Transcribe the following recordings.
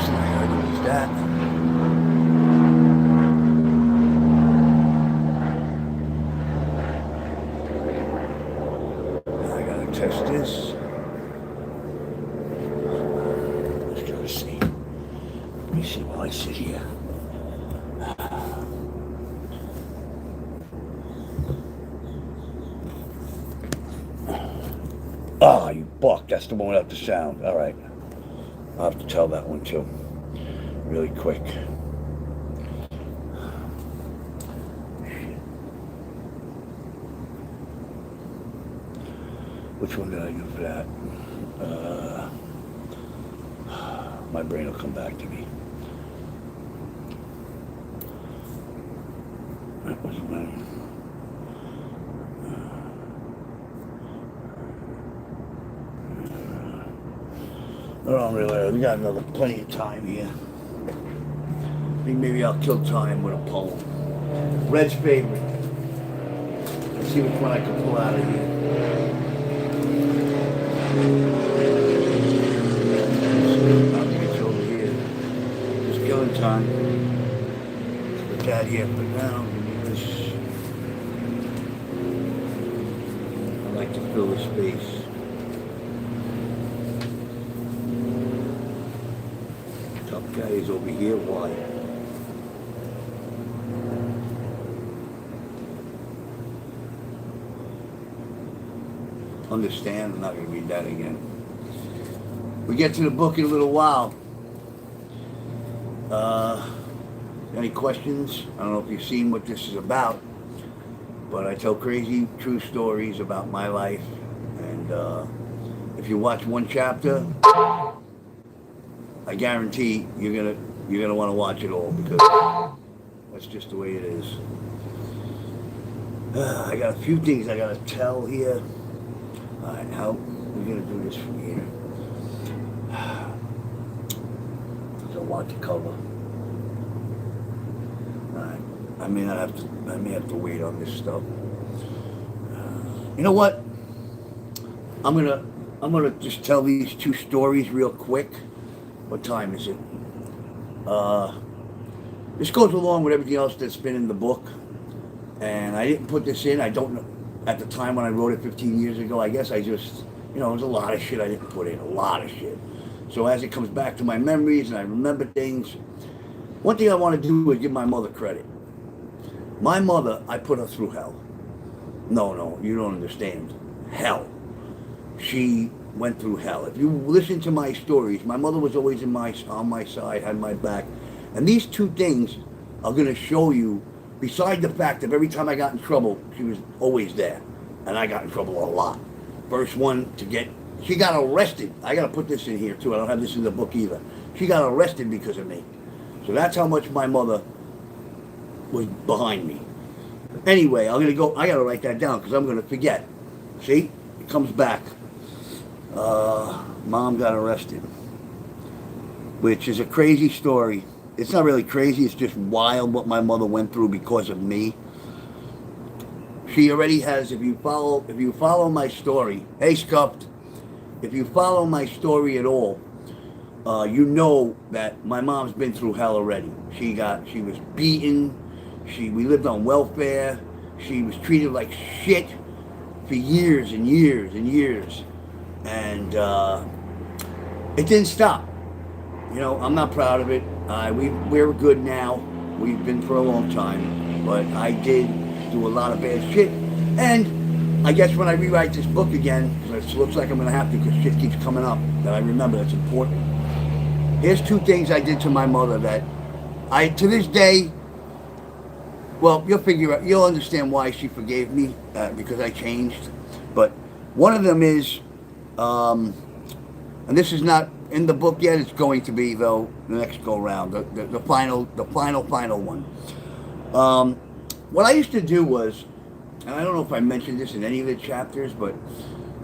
first thing I gotta do is that. I gotta test this. Let's go see. Let me see while I sit here. Ah, you buck. That's the one without the sound. All right. I'll have to tell that one too. Really quick. Which one did I do for that? My brain will come back to me. That was when. Oh, really? We got another plenty of time here. I think maybe I'll kill time with a poem. Red's favorite. Let's see which one I can pull out of here. I'll get you over here. Just killing time. Put that here for now. I like to fill the space. Guy is over here. Why? Understand? I'm not going to read that again. We get to the book in a little while. Any questions? I don't know if you've seen what this is about, but I tell crazy true stories about my life, and if you watch one chapter, I guarantee you're gonna want to watch it all, because that's just the way it is. I got a few things I gotta tell here. All right, how we're gonna do this from here? There's a lot to cover. All right, I may have to wait on this stuff. You know what? I'm gonna just tell these two stories real quick. What time is it? This goes along with everything else that's been in the book, and I didn't put this in. I don't know at the time when I wrote it 15 years ago. I guess I just, there's a lot of shit I didn't put in, a lot of shit. So as it comes back to my memories and I remember things, one thing I want to do is give my mother credit. My mother, I put her through hell. No, you don't understand. Hell. She went through hell. If you listen to my stories, my mother was always on my side, had my back. And these two things are going to show you, beside the fact that every time I got in trouble, she was always there. And I got in trouble a lot. First one she got arrested. I got to put this in here too. I don't have this in the book either. She got arrested because of me. So that's how much my mother was behind me. Anyway, I got to write that down because I'm going to forget. See? It comes back. Mom got arrested, which is a crazy story. It's not really crazy, it's just wild what my mother went through because of me. She already has, if you follow my story, hey Scuffed, if you follow my story at all, you know that my mom's been through hell already. She was beaten, we lived on welfare, she was treated like shit for years and years and years. And it didn't stop. I'm not proud of it. We're good now. We've been for a long time. But I did do a lot of bad shit. And I guess when I rewrite this book again, because it looks like I'm going to have to, because shit keeps coming up that I remember that's important. Here's two things I did to my mother that to this day, well, you'll understand why she forgave me, because I changed. But one of them is, and this is not in the book yet. It's going to be, though, the next go round, the final one. What I used to do was, and I don't know if I mentioned this in any of the chapters, but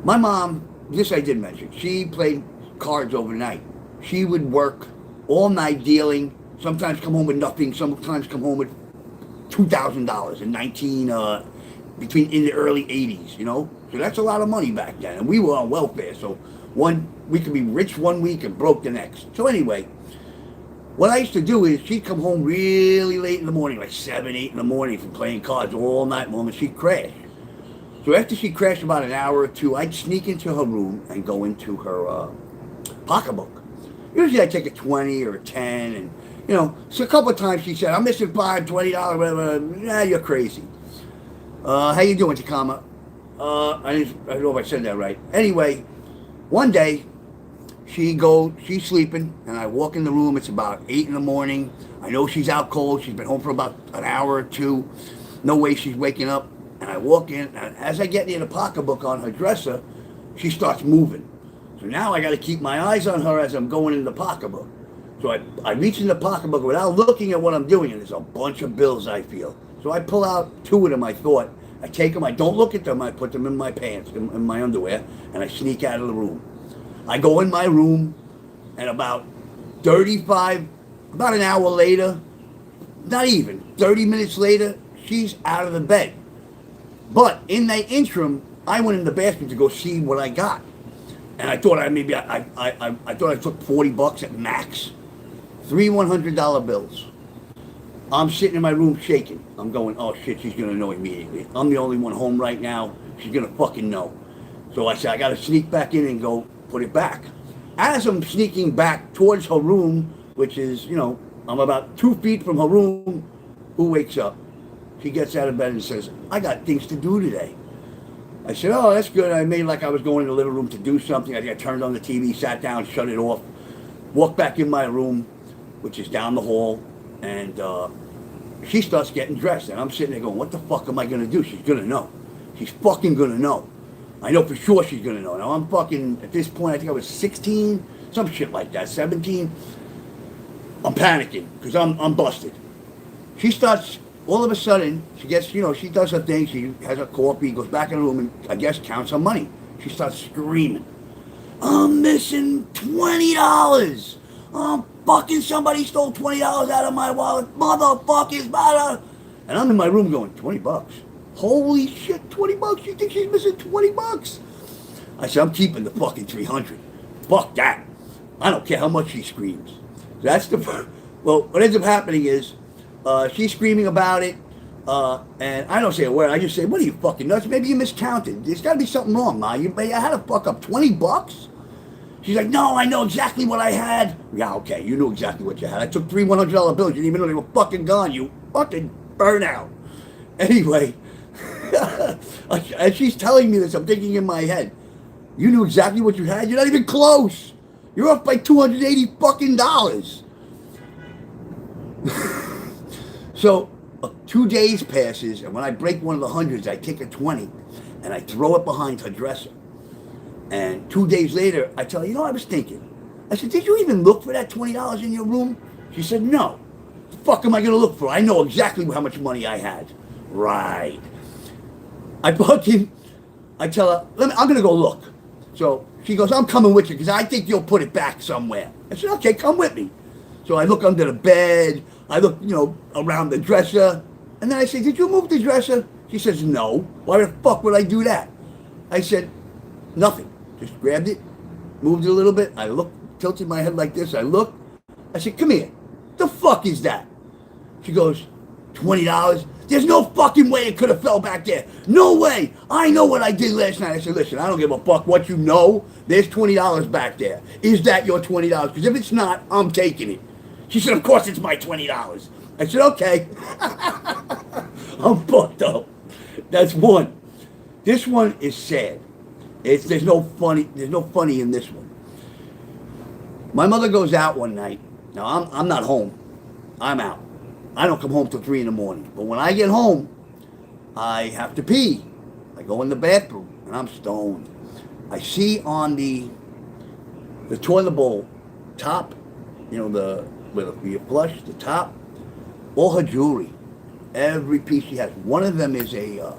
my mom, this I did mention, she played cards overnight. She would work all night dealing, sometimes come home with nothing, sometimes come home with $2,000 in the early 80s, So that's a lot of money back then. And we were on welfare, so we could be rich one week and broke the next. So anyway, What I used to do is she'd come home really late in the morning, like 7, 8 in the morning from playing cards all night long, and she'd crash. So after she crashed about an hour or two, I'd sneak into her room and go into her pocketbook. Usually I'd take a 20 or a 10, and, you know, so a couple of times she said, I'm missing $20, whatever. Yeah, you're crazy. How you doing, Takama? I don't know if I said that right. Anyway, one day, she's sleeping, and I walk in the room. It's about 8 in the morning. I know she's out cold. She's been home for about an hour or two. No way she's waking up. And I walk in, and as I get near the pocketbook on her dresser, she starts moving. So now I got to keep my eyes on her as I'm going in the pocketbook. So I reach in the pocketbook without looking at what I'm doing, and there's a bunch of bills, I feel. So I pull out 2 of them, I thought. I take them, I don't look at them, I put them in my pants, in my underwear, and I sneak out of the room. I go in my room, and about an hour later, not even, 30 minutes later, she's out of the bed. But in the interim, I went in the bathroom to go see what I got. And I thought I thought I took $40 at max. 3 $100 bills. I'm sitting in my room shaking. I'm going, oh shit, she's gonna know immediately. I'm the only one home right now. She's gonna fucking know. So I said, I gotta sneak back in and go put it back. As I'm sneaking back towards her room, which is, you know, I'm about 2 feet from her room, who wakes up? She gets out of bed and says, I got things to do today. I said, oh, that's good. I made like I was going in the living room to do something. I turned on the TV, sat down, shut it off, walked back in my room, which is down the hall, and she starts getting dressed. And I'm sitting there going, what the fuck am I going to do? She's going to know. She's fucking going to know. I know for sure she's going to know. Now, I'm fucking, at this point, I think I was 16, some shit like that, 17. I'm panicking because I'm busted. She starts... All of a sudden, she gets, you know, she does her thing. She has her coffee, goes back in the room, and I guess counts her money. She starts screaming, I'm missing $20. Fucking somebody stole $20 out of my wallet. Motherfuckers, mother. And I'm in my room going, $20? Holy shit, $20? You think she's missing $20? I said, I'm keeping the fucking 300. Fuck that. I don't care how much she screams. That's the, well, what ends up happening is, she's screaming about it, and I don't say a word. I just say, what are you, fucking nuts? Maybe you miscounted. There's got to be something wrong, Ma. You had to fuck up $20? She's like, no, I know exactly what I had. Yeah, okay, you knew exactly what you had. I took 3 $100 bills. You didn't even know they were fucking gone. You fucking burnout. Anyway, as she's telling me this, I'm thinking in my head, you knew exactly what you had? You're not even close. You're off by $280 fucking dollars. So 2 days passes, and when I break one of the hundreds, I take a 20 and I throw it behind her dresser. And 2 days later, I tell her, you know, I was thinking. I said, did you even look for that $20 in your room? She said, no. What the fuck am I going to look for? I know exactly how much money I had. Right. I tell her, I'm going to go look. So she goes, I'm coming with you because I think you'll put it back somewhere. I said, okay, come with me. So I look under the bed. I look, you know, around the dresser. And then I say, did you move the dresser? She says, no. Why the fuck would I do that? I said, nothing. Just grabbed it, moved it a little bit. I looked, tilted my head like this. I looked. I said, come here. The fuck is that? She goes, $20? There's no fucking way it could have fell back there. No way. I know what I did last night. I said, listen, I don't give a fuck what you know. There's $20 back there. Is that your $20? Because if it's not, I'm taking it. She said, of course it's my $20. I said, okay. I'm fucked up. That's one. This one is sad. There's no funny in this one. My mother goes out one night. Now, I'm not home. I'm out. I don't come home till 3 in the morning. But when I get home, I have to pee. I go in the bathroom, and I'm stoned. I see on the toilet bowl top, you know, where you flush, the top, all her jewelry. Every piece she has. One of them is a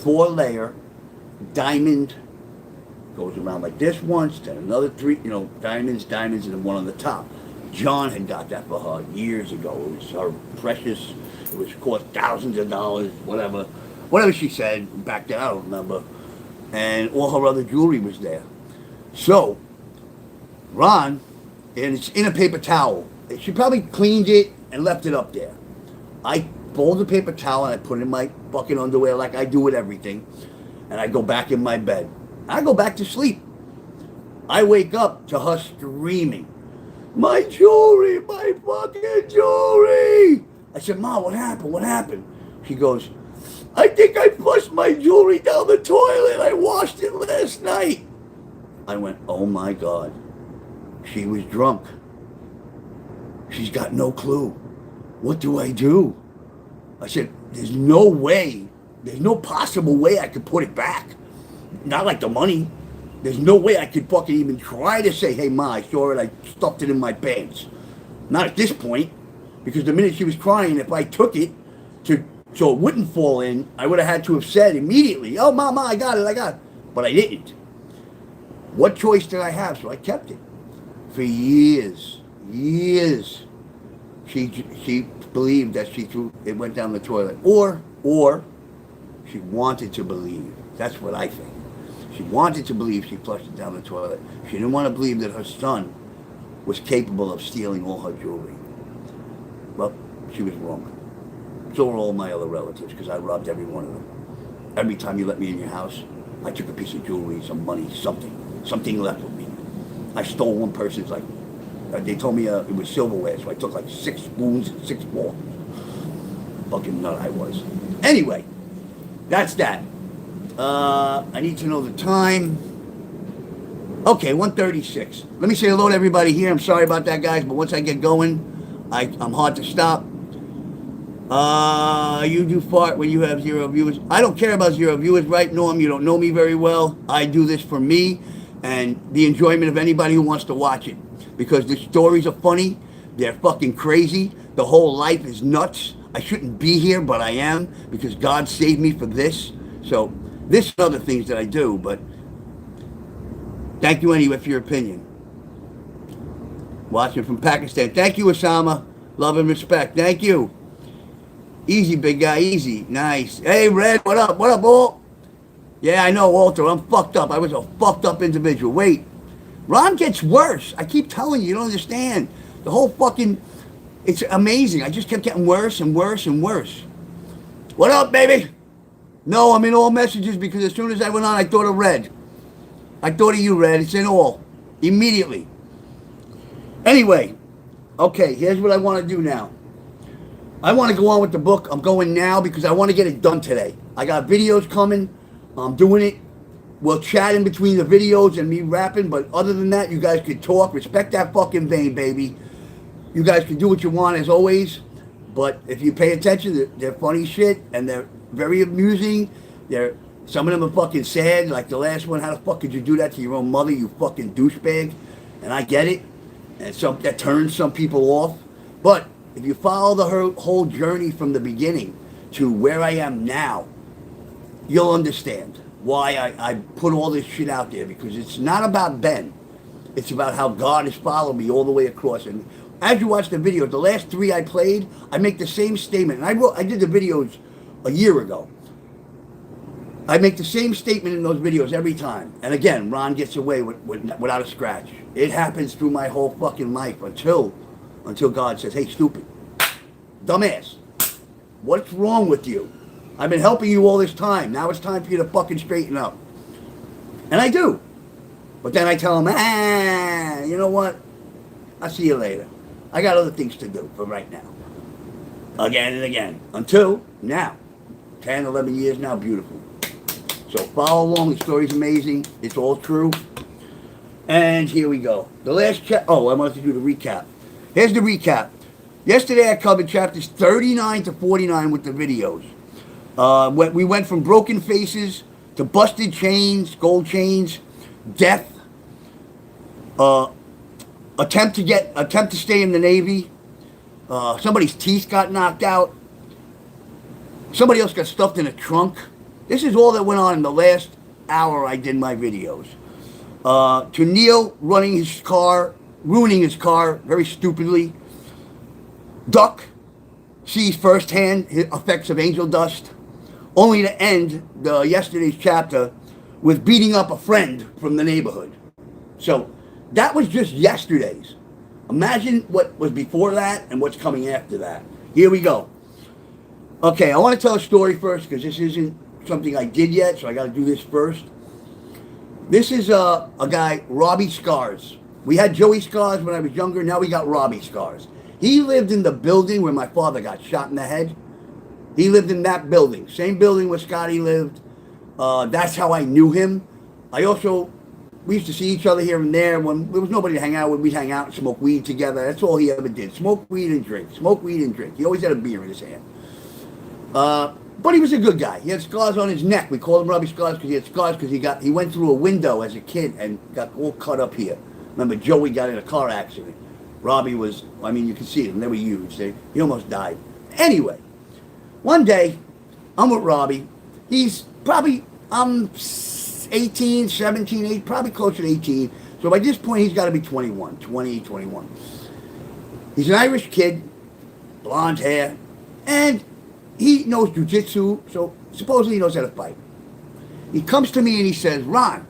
4-layer diamond. Goes around like this once, then another 3, you know, diamonds, and then one on the top. John had got that for her years ago. It was her precious. It was cost thousands of dollars, whatever she said back then. I don't remember. And all her other jewelry was there. So Ron, and it's in a paper towel. She probably cleaned it and left it up there. I fold the paper towel and I put it in my fucking underwear like I do with everything. And I go back in my bed. I go back to sleep. I wake up to her screaming, "My jewelry, my fucking jewelry!" I said, "Ma, what happened? What happened?" She goes, "I think I flushed my jewelry down the toilet. I washed it last night." I went, "Oh my God. She was drunk. She's got no clue. What do I do?" I said, "There's no way. There's no possible way I could put it back. Not like the money. There's no way I could fucking even try to say, 'Hey, Ma, I saw it. I stuffed it in my pants.' Not at this point. Because the minute she was crying, if I took it so it wouldn't fall in, I would have had to have said immediately, 'Oh, Mama, I got it. But I didn't. What choice did I have? So I kept it. For years. She believed that it went down the toilet. Or she wanted to believe. That's what I think. She wanted to believe she flushed it down the toilet. She didn't want to believe that her son was capable of stealing all her jewelry. Well, she was wrong. So were all my other relatives, because I robbed every one of them. Every time you let me in your house, I took a piece of jewelry, some money, something left with me. I stole one person's, they told me it was silverware, so I took 6 spoons and 6 forks. Fucking nut I was. Anyway, that's that. I need to know the time. Okay, 1:36. Let me say hello to everybody here. I'm sorry about that, guys, but once I get going, I'm hard to stop. You do fart when you have 0 viewers. I don't care about 0 viewers, right, Norm? You don't know me very well. I do this for me and the enjoyment of anybody who wants to watch it. Because the stories are funny. They're fucking crazy. The whole life is nuts. I shouldn't be here, but I am, because God saved me for this. So, this and other things that I do, but thank you anyway for your opinion. Watching from Pakistan. Thank you, Osama. Love and respect. Thank you. Easy, big guy. Easy. Nice. Hey, Red. What up? What up, Walt? Yeah, I know, Walter. I'm fucked up. I was a fucked up individual. Wait. Ron gets worse. I keep telling you. You don't understand. The whole fucking... It's amazing. I just kept getting worse and worse and worse. What up, baby? No, I'm in all messages because as soon as I went on, I thought of Red. I thought of you, Red. It's in all. Immediately. Anyway. Okay, here's what I want to do now. I want to go on with the book. I'm going now because I want to get it done today. I got videos coming. I'm doing it. We'll chat in between the videos and me rapping, but other than that, you guys can talk. Respect that fucking vein, baby. You guys can do what you want as always, but if you pay attention, they're funny shit, and they're very amusing. Some of them are fucking sad, like the last one. How the fuck could you do that to your own mother, you fucking douchebag? And I get it, and that turns some people off. But if you follow the whole journey from the beginning to where I am now, you'll understand why I put all this shit out there, because it's not about Ben. It's about how God has followed me all the way across. And as you watch the video, the last 3 I played, I make the same statement. And I did the videos a year ago. I make the same statement in those videos every time. And again, Ron gets away without a scratch. It happens through my whole fucking life until God says, "Hey, stupid, dumbass, what's wrong with you? I've been helping you all this time. Now it's time for you to fucking straighten up." And I do. But then I tell him, you know what? I'll see you later. I got other things to do for right now. Again and again. Until now. 10, 11 years now. Beautiful. So follow along. The story's amazing. It's all true. And here we go. The last I wanted to do the recap. Here's the recap. Yesterday I covered chapters 39 to 49 with the videos. We went from broken faces to busted chains, gold chains, death, attempt to stay in the Navy. Somebody's teeth got knocked out. Somebody else got stuffed in a trunk. This is all that went on in the last hour I did my videos. To Neil ruining his car very stupidly. Duck sees firsthand the effects of angel dust, only to end yesterday's chapter with beating up a friend from the neighborhood. So that was just yesterday's. Imagine what was before that and what's coming after that. Here we go. Okay, I want to tell a story first because this isn't something I did yet, so I got to do this first. This is a guy, Robbie Scars. We had Joey Scars when I was younger. Now we got Robbie Scars. He lived in the building where my father got shot in the head. He lived in that building. Same building where Scotty lived. That's how I knew him. We used to see each other here and there. When there was nobody to hang out with, we'd hang out and smoke weed together. That's all he ever did. Smoke weed and drink. Smoke weed and drink. He always had a beer in his hand. But he was a good guy. He had scars on his neck. We called him Robbie Scars because he had scars because he went through a window as a kid and got all cut up here. Remember, Joey got in a car accident. Robbie was, I mean, you can see them. They were huge. He almost died. Anyway, one day, I'm with Robbie. He's probably, I'm 18, 17, 8, probably closer to 18. So by this point, he's got to be 21, 20, 21. He's an Irish kid, blonde hair, and he knows jujitsu, so supposedly he knows how to fight. He comes to me and he says, Ron,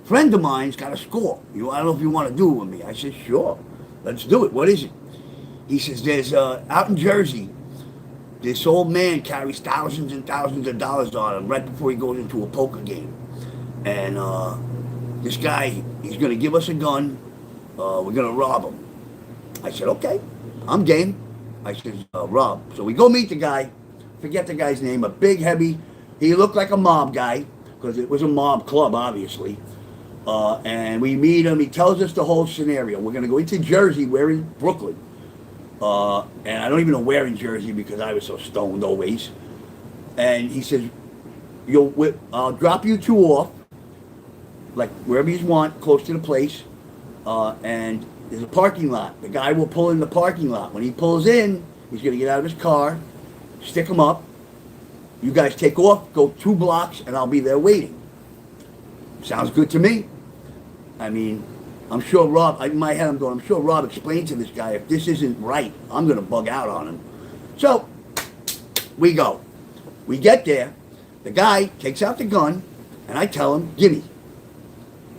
friend of mine's got a score. I don't know if you want to do it with me. I said, sure, let's do it. What is it? He says, there's, out in Jersey, this old man carries thousands and thousands of dollars on him right before he goes into a poker game. And this guy, he's going to give us a gun. We're going to rob him. I said, okay, I'm game. I said, Rob. So we go meet the guy. Forget the guy's name, a big, heavy. He looked like a mob guy because it was a mob club, obviously. And we meet him. He tells us the whole scenario. We're going to go into Jersey. We're in Brooklyn. And I don't even know where in Jersey because I was so stoned always. And he says, I'll drop you two off, like wherever you want, close to the place. And there's a parking lot. The guy will pull in the parking lot. When he pulls in, he's going to get out of his car, stick him up. You guys take off, go 2 blocks, and I'll be there waiting. Sounds good to me. I mean, I'm sure Rob, in my head I'm going, I'm sure Rob explained to this guy, if this isn't right, I'm going to bug out on him. So, we go. We get there. The guy takes out the gun, and I tell him, gimme.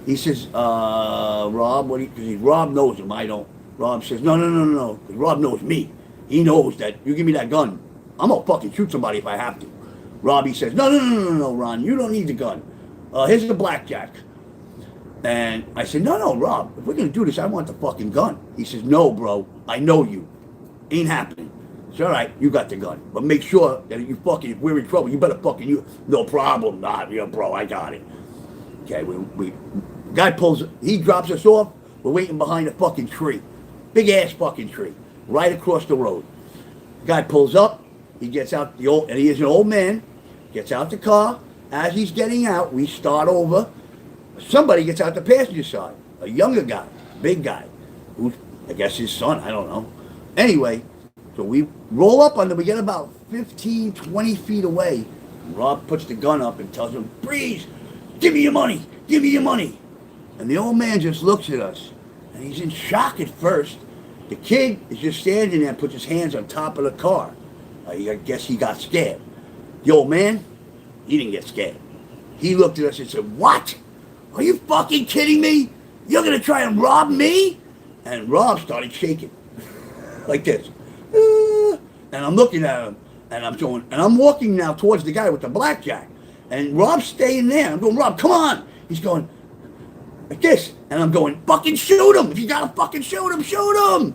He says, Rob, because Rob knows him, I don't. Rob says, no. Because Rob knows me. He knows that you give me that gun, I'm going to fucking shoot somebody if I have to. Robbie says, no, Ron, you don't need the gun. Here's the blackjack. And I said, no, Rob, if we're going to do this, I want the fucking gun. He says, no, bro, I know you. Ain't happening. It's all right, you got the gun. But make sure that if we're in trouble, you better fucking, no problem. Nah, yeah, bro, I got it. Okay, guy he drops us off. We're waiting behind a fucking tree. Big ass fucking tree. Right across the road. Guy pulls up. He gets out, and he is an old man. Gets out the car. As he's getting out, we start over. Somebody gets out the passenger side. A younger guy, big guy, who's, I guess his son, I don't know. Anyway, so we roll up on them. We get about 15, 20 feet away. And Rob puts the gun up and tells him, Breeze, give me your money. Give me your money. And the old man just looks at us. And he's in shock at first. The kid is just standing there and puts his hands on top of the car. I guess he got scared. The old man, he didn't get scared. He looked at us and said, what? Are you fucking kidding me? You're going to try and rob me? And Rob started shaking. Like this. And I'm looking at him. And I'm walking now towards the guy with the blackjack. And Rob's staying there. I'm going, Rob, come on. He's going, like this. And I'm going, fucking shoot him. If you got to fucking shoot him, shoot him.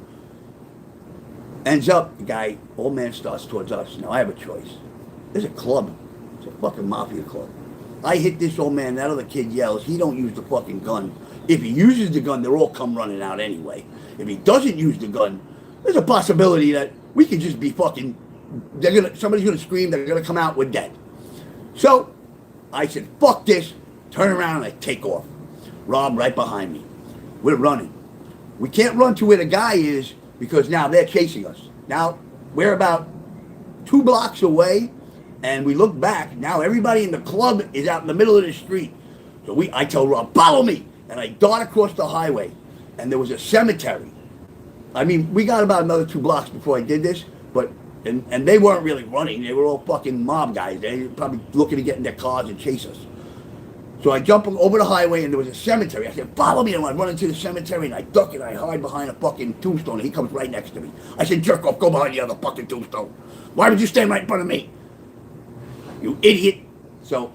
Ends up, the guy, old man starts towards us. Now I have a choice. There's a club. It's a fucking mafia club. I hit this old man, that other kid yells, he don't use the fucking gun. If he uses the gun, they'll all come running out anyway. If he doesn't use the gun, there's a possibility that we could just be fucking, somebody's gonna scream, they're gonna come out, we're dead. So, I said, fuck this, turn around and I take off. Rob right behind me. We're running. We can't run to where the guy is because now they're chasing us. Now, we're about 2 blocks away. And we look back, now everybody in the club is out in the middle of the street. So I tell Rob, follow me. And I dart across the highway. And there was a cemetery. I mean, we got about another 2 blocks before I did this. And they weren't really running. They were all fucking mob guys. They were probably looking to get in their cars and chase us. So I jump over the highway, and there was a cemetery. I said, follow me. And I run into the cemetery, and I duck, and I hide behind a fucking tombstone, and he comes right next to me. I said, jerk off, go behind the other fucking tombstone. Why would you stand right in front of me? You idiot. So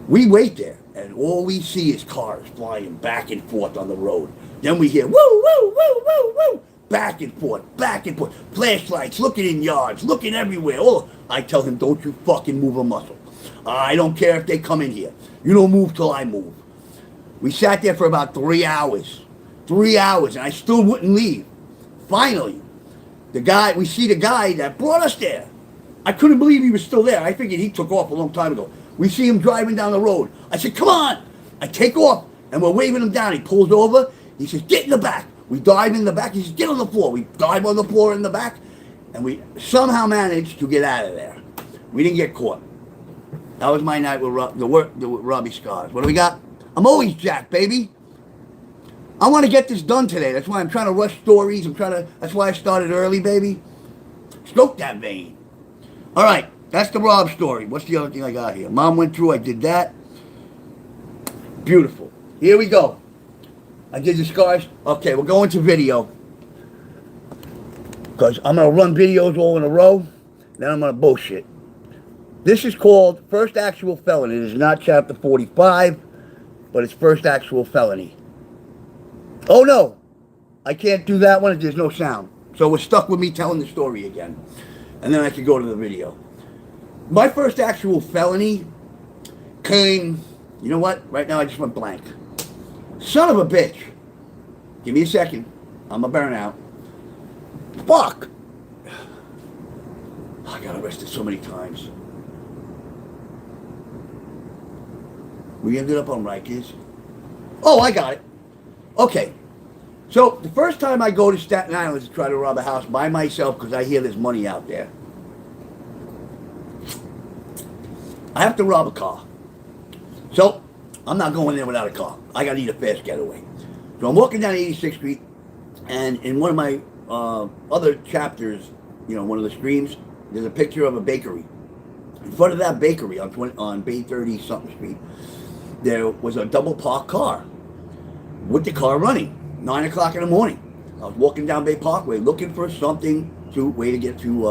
we wait there, and all we see is cars flying back and forth on the road. Then we hear, woo, woo, woo, woo, woo, back and forth, flashlights, looking in yards, looking everywhere. Oh, I tell him, don't you fucking move a muscle. I don't care if they come in here. You don't move till I move. We sat there for about 3 hours. 3 hours, and I still wouldn't leave. Finally, we see the guy that brought us there. I couldn't believe he was still there. I figured he took off a long time ago. We see him driving down the road. I said, come on. I take off, and we're waving him down. He pulls over. He says, get in the back. We dive in the back. He says, get on the floor. We dive on the floor in the back, and we somehow managed to get out of there. We didn't get caught. That was my night with Robbie Scars. What do we got? I'm always jacked, baby. I want to get this done today. That's why I'm trying to rush stories. That's why I started early, baby. Stroke that vein. All right, that's the Rob story. What's the other thing I got here? Mom went through. I did that. Beautiful. Here we go. I did the Scars. Okay, we're going to video. Because I'm going to run videos all in a row. Then I'm going to bullshit. This is called First Actual Felony. It is not Chapter 45, but it's First Actual Felony. Oh, no. I can't do that one if there's no sound. So we're stuck with me telling the story again. And then I can go to the video. My first actual felony came... You know what? Right now I just went blank. Son of a bitch. Give me a second. I'm a burnout. Fuck. I got arrested so many times. We ended up on Rikers. Oh, I got it. Okay. So, the first time I go to Staten Island to try to rob a house by myself because I hear there's money out there, I have to rob a car. So, I'm not going there without a car. I got to need a fast getaway. So, I'm walking down 86th Street, and in one of my other chapters, one of the streams, there's a picture of a bakery. In front of that bakery on Bay 30-something Street, there was a double parked car with the car running. 9 o'clock in the morning. I was walking down Bay Parkway looking for something way to get to, it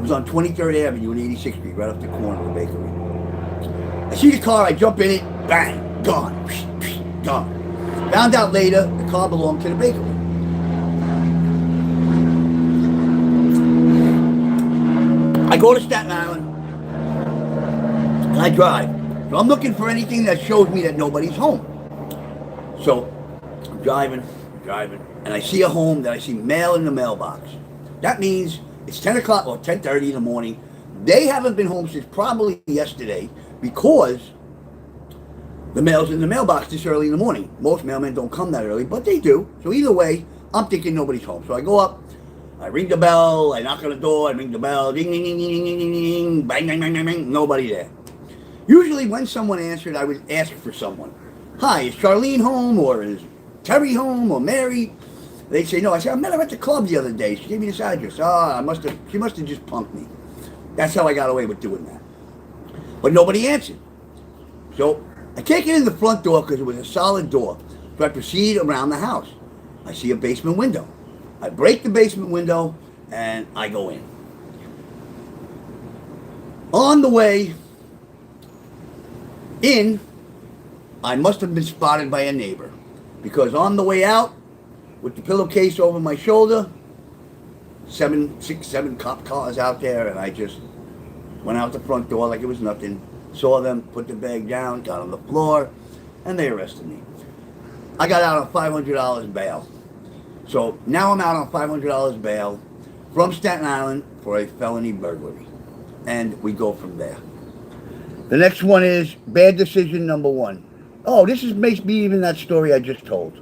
was on 23rd Avenue and 86th Street, right off the corner of the bakery. I see the car, I jump in it, bang, gone, gone. Found out later, the car belonged to the bakery. I go to Staten Island, and I drive. So I'm looking for anything that shows me that nobody's home. So, I'm driving, and I see a home that I see mail in the mailbox. That means it's 10 o'clock or 10:30 in the morning. They haven't been home since probably yesterday because the mail's in the mailbox this early in the morning. Most mailmen don't come that early, but they do. So either way, I'm thinking nobody's home. So I go up, I ring the bell, I knock on the door, I ring the bell, ding, ding, ding, ding, ding, ding, ding, bang, bang, bang, bang, bang, nobody there. Usually when someone answered, I would ask for someone. Hi, is Charlene home, or is Terry home, or Mary? They'd say, no. I said, I met her at the club the other day. She gave me this address. She must have just punked me. That's how I got away with doing that. But nobody answered. So I take it in the front door because it was a solid door. So I proceed around the house. I see a basement window. I break the basement window, and I go in. On the way in, I must have been spotted by a neighbor, because on the way out, with the pillowcase over my shoulder, 6, 7 cop cars out there, and I just went out the front door like it was nothing, saw them, put the bag down, got on the floor, and they arrested me. I got out on $500 bail. So now I'm out on $500 bail from Staten Island for a felony burglary. And we go from there. The next one is bad decision number 1. Oh, makes me even that story I just told.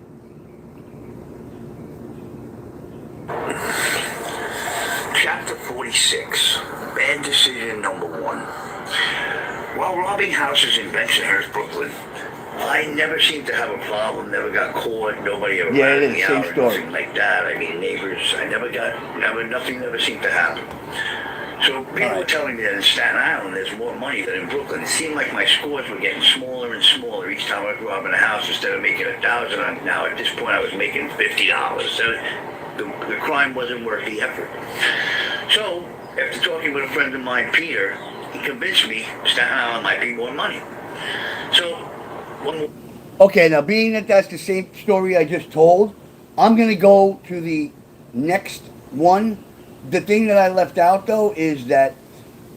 Chapter 46. Bad decision number 1. While robbing houses in Bensonhurts, Brooklyn, I never seemed to have a problem, never got caught, nobody ever ratted me out or anything like that. I mean, neighbors, nothing ever seemed to happen. So people were telling me that in Staten Island there's more money than in Brooklyn. It seemed like my scores were getting smaller and smaller each time I was robbing a house. Instead of making $1,000, now at this point I was making $50. So the crime wasn't worth the effort. So after talking with a friend of mine, Peter, he convinced me Staten Island might be more money. So okay, now being that that's the same story I just told, I'm going to go to the next one. The thing that I left out, though, is that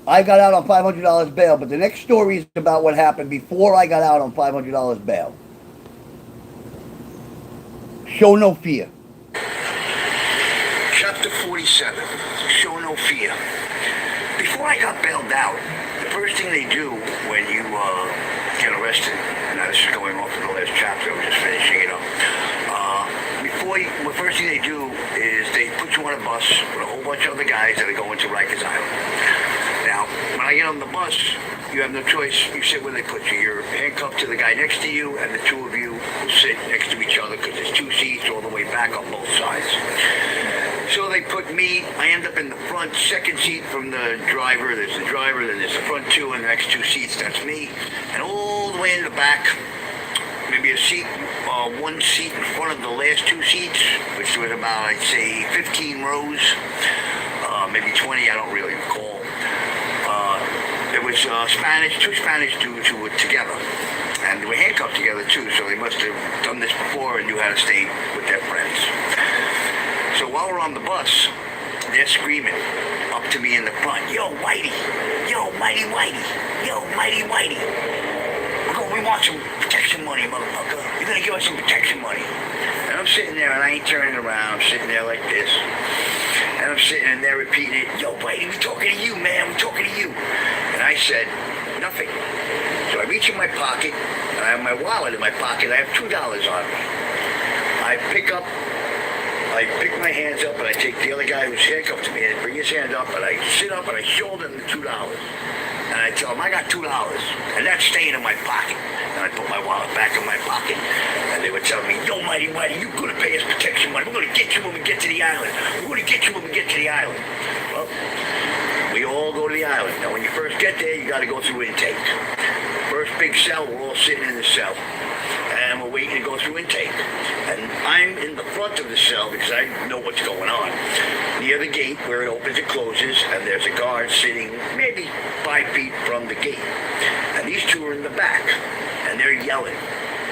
I got out on $500 bail, but the next story is about what happened before I got out on $500 bail. Show no fear. Chapter 47, Show No Fear. Before I got bailed out, the first thing they do when you get arrested, now this is going off of the last chapter, I was just finishing it up. The first thing they do is they put you on a bus with a whole bunch of other guys that are going to Rikers Island. Now, when I get on the bus, you have no choice. You sit where they put you. You're handcuffed to the guy next to you, and the two of you will sit next to each other because there's two seats all the way back on both sides. So they put me, I end up in the front, second seat from the driver. There's the driver, then there's the front two, and the next two seats, that's me. And all the way in the back, maybe a seat, one seat in front of the last two seats, which was about, I'd say, 15 rows, maybe 20, I don't really recall. It was Spanish, two Spanish dudes who were together. And they were handcuffed together, too, so they must have done this before and knew how to stay with their friends. So while we're on the bus, they're screaming up to me in the front, "Yo, Whitey! Yo, Mighty Whitey! Yo, Mighty Whitey! We want some protection money, motherfucker. You're gonna give us some protection money." And I'm sitting there and I ain't turning around. I'm sitting there like this. And I'm sitting and they're repeating it. "Yo, Whitey, we talking to you, man. We talking to you." And I said, "Nothing." So I reach in my pocket and I have my wallet in my pocket. I have $2 on me. I pick my hands up and I take the other guy who's handcuffed to me and bring his hand up and I sit up and I shoulder him the $2. And I tell him, "I got $2, and that's staying in my pocket." And I put my wallet back in my pocket. And they were telling me, "Yo, Mighty Whitey, you're going to pay us protection money. We're going to get you when we get to the island. We're going to get you when we get to the island." Well, we all go to the island. Now, when you first get there, you got to go through intake. First big cell, we're all sitting in the cell. And we're waiting to go through intake. And I'm in the front of the cell because I know what's going on. Near the gate where it opens and closes, and there's a guard sitting maybe 5 feet from the gate. And these two are in the back, and they're yelling.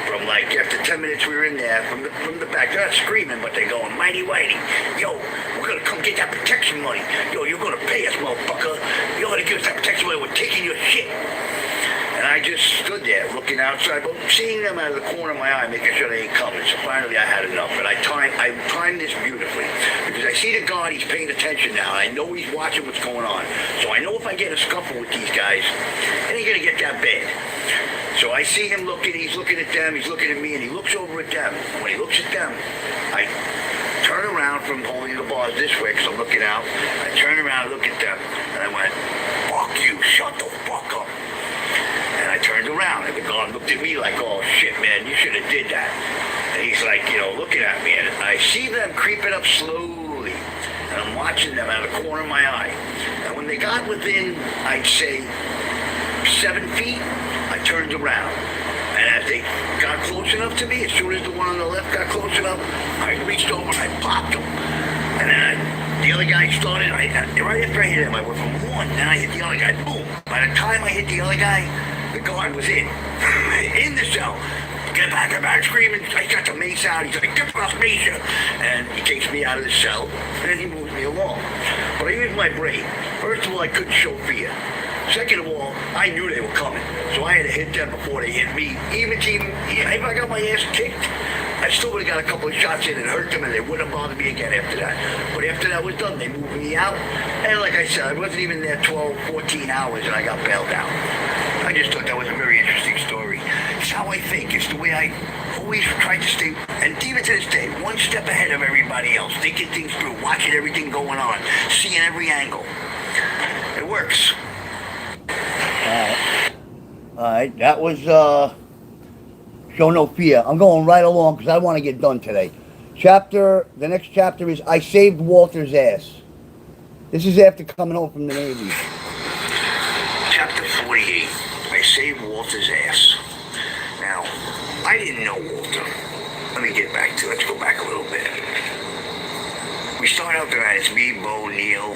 From like after 10 minutes we were in there, from the back, they're not screaming, but they're going, "Mighty Whitey, yo, we're gonna come get that protection money. Yo, you're gonna pay us, motherfucker. You're gonna give us that protection money. We're taking your shit." And I just stood there looking outside, but seeing them out of the corner of my eye, making sure they ain't coming. So finally I had enough. And I timed this beautifully. Because I see the guard, he's paying attention now. I know he's watching what's going on. So I know if I get in a scuffle with these guys, it ain't gonna get that bad. So I see him looking, he's looking at them, he's looking at me, and he looks over at them. When he looks at them, I turn around from holding the bars this way, because I'm looking out. I turn around and look at them, and I went, "Fuck you, shut the fuck up." And I turned around, and the guard looked at me like, "Oh shit, man, you should have did that." And he's like, looking at me, and I see them creeping up slowly, and I'm watching them out of the corner of my eye. And when they got within, I'd say, 7 feet, I turned around. And as they got close enough to me, as soon as the one on the left got close enough, I reached over and I popped him. And then the other guy started, right after I hit him, I went from one, then I hit the other guy, boom. By the time I hit the other guy, the guard was in the cell. Get back, screaming. I got the mace out. He's like, "Get off me, sir." And he takes me out of the cell, and he moves me along. But I used my brain. First of all, I couldn't show fear. Second of all, I knew they were coming, so I had to hit them before they hit me. Even if I got my ass kicked, I still would have got a couple of shots in and hurt them, and they wouldn't have bothered me again after that. But after that was done, they moved me out. And like I said, I wasn't even there 12, 14 hours, and I got bailed out. I just thought that was a very interesting story. It's how I think. It's the way I always try to stay, and even to this day, one step ahead of everybody else, thinking things through, watching everything going on, seeing every angle. It works. All right, that was Show No Fear. I'm going right along because I want to get done today. The next chapter is I Saved Walter's Ass. This is after coming home from the Navy. Chapter 48. I saved Walter's ass. Now, I didn't know Walter. Let's go back a little bit. We start out the night. It's me, Bo, Neil,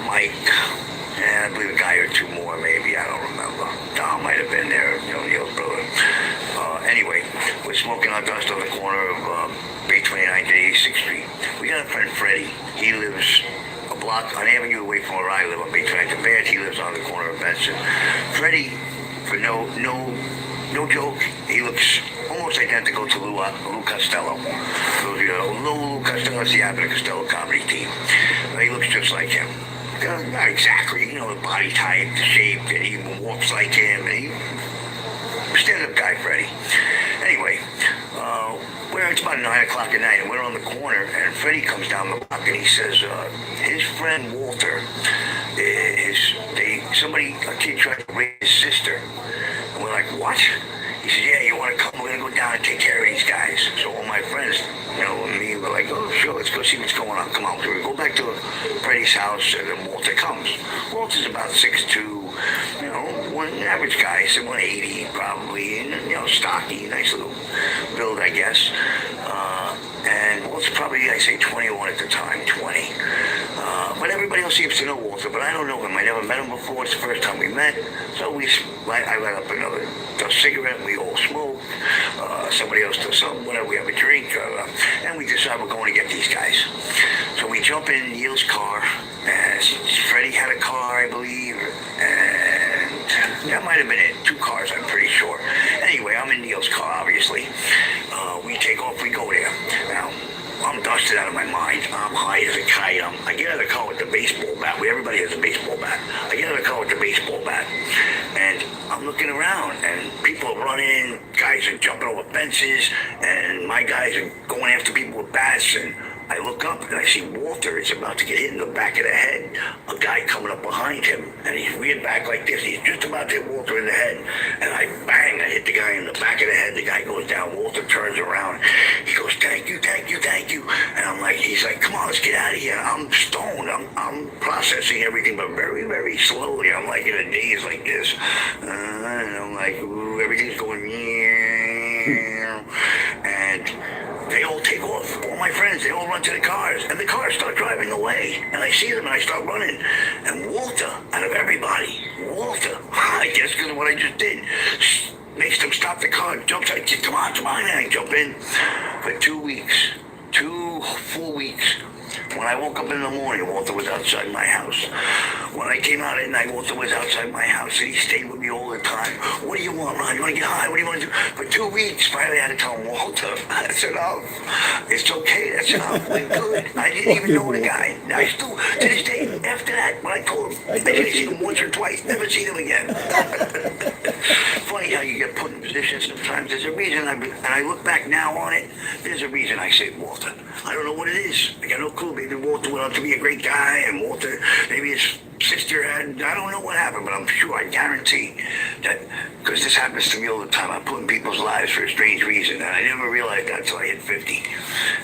Mike, and I believe a guy or two more, maybe. I don't remember. Tom might have been there, Neil's brother. Anyway, we're smoking our dust on the corner of Bay 29th and 86th Street. We got a friend, Freddie. He lives a block, an avenue away from where I live on Bay 29th and Band. He lives on the corner of Benson. Freddie, for no joke, he looks almost identical to Lou Costello. So, Lou Costello is the Abbott and Costello comedy team. He looks just like him. Not exactly, the body type, the shape, and he even walks like him. And stand-up guy, Freddie. Anyway, it's about 9 o'clock at night, and we're on the corner, and Freddie comes down the block, and he says, his friend Walter, a kid tried to rape his sister. And we're like, what? He said, yeah, you want to come? We're going to go down and take care of these guys. So all my friends, and me, were like, oh, sure, let's go see what's going on. Come on. So we go back to Freddie's house, and then Walter comes. Walter's about 6'2", one average guy, 180 probably, and, stocky, nice little build, I guess. And Walter's probably, I say 21 at the time, 20. But everybody else seems to know Walter, but I don't know him. I never met him before. It's the first time we met. So I light up another cigarette. We all smoke. Somebody else does something. Whatever. We have a drink. And we decide we're going to get these guys. So we jump in Neil's car. And Freddie had a car, I believe. And that might have been it. 2 cars, I'm pretty sure. Anyway, I'm in Neil's car, obviously. We take off. We go there. Now, I'm dusted out of my mind. I'm high as a kite. I get out of the car with the baseball bat. Everybody has a baseball bat. I get out of the car with the baseball bat. And I'm looking around, and people are running. Guys are jumping over fences, and my guys are going after people with bats. And I look up, and I see Walter is about to get hit in the back of the head. A guy coming up behind him, and he's reared back like this. He's just about to hit Walter in the head. And I hit the guy in the back of the head. The guy goes down. Walter turns around. He goes, thank you, thank you, thank you. And he's like, come on, let's get out of here. I'm stoned. I'm processing everything, but very, very slowly. I'm like in a daze like this. And I'm like, ooh, everything's going, yeah. And they all take off. All my friends, they all run to the cars. And the cars start driving away. And I see them and I start running. And Walter, out of everybody, I guess because of what I just did, makes them stop the car, jumps out, come on, and I jump in. For 2 weeks, 2 full weeks, when I woke up in the morning, Walter was outside my house. When I came out at night, Walter was outside my house, and he stayed with me all the time. What do you want, Ron? You want to get high? What do you want to do? For 2 weeks, finally I had to tell him, Walter, that's enough. It's okay, that's enough. We're good. I didn't even know the guy. I still, to this day, after that, when I told him, I didn't see him once or twice, never seen him again. Funny how you get put in positions sometimes. There's a reason, and I look back now on it, there's a reason I saved Walter. I don't know what it is. I got no clue. Maybe Walter went on to be a great guy, and Walter, maybe his sister had, I don't know what happened, but I'm sure, I guarantee that, because this happens to me all the time, I'm putting people's lives for a strange reason, and I never realized that until I hit 50.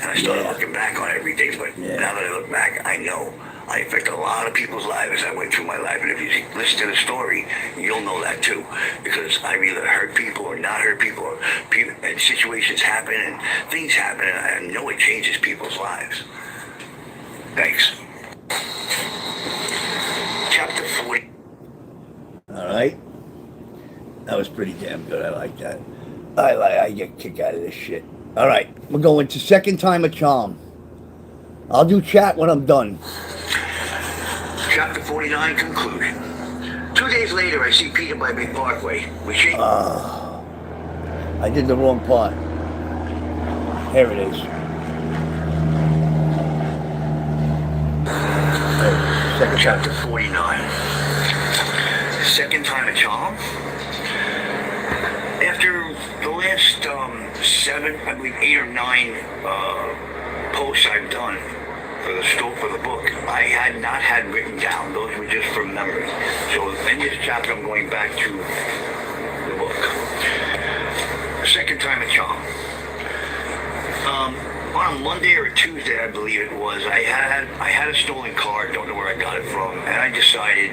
And I started looking back on everything, but now that I look back, I know I affected a lot of people's lives as I went through my life. And if you listen to the story, you'll know that too. Because I've either hurt people or not hurt people, and situations happen and things happen, and I know it changes people's lives. Thanks. Chapter 40. All right. That was pretty damn good. I like that. I get a kick out of this shit. All right. We're going to second time a charm. I'll do chat when I'm done. Chapter 49, conclusion. 2 days later, I see Peter by Big Parkway. We shake. I did the wrong part. Here it is. Chapter 49. Second time a charm. After the last 7, I believe 8 or 9 posts I've done for the book, I had not had written down. Those were just from memory. So in this chapter, I'm going back to the book. Second time a charm. on a Monday or a Tuesday, I believe it was, I had a stolen car. Don't know where I got it from, and I decided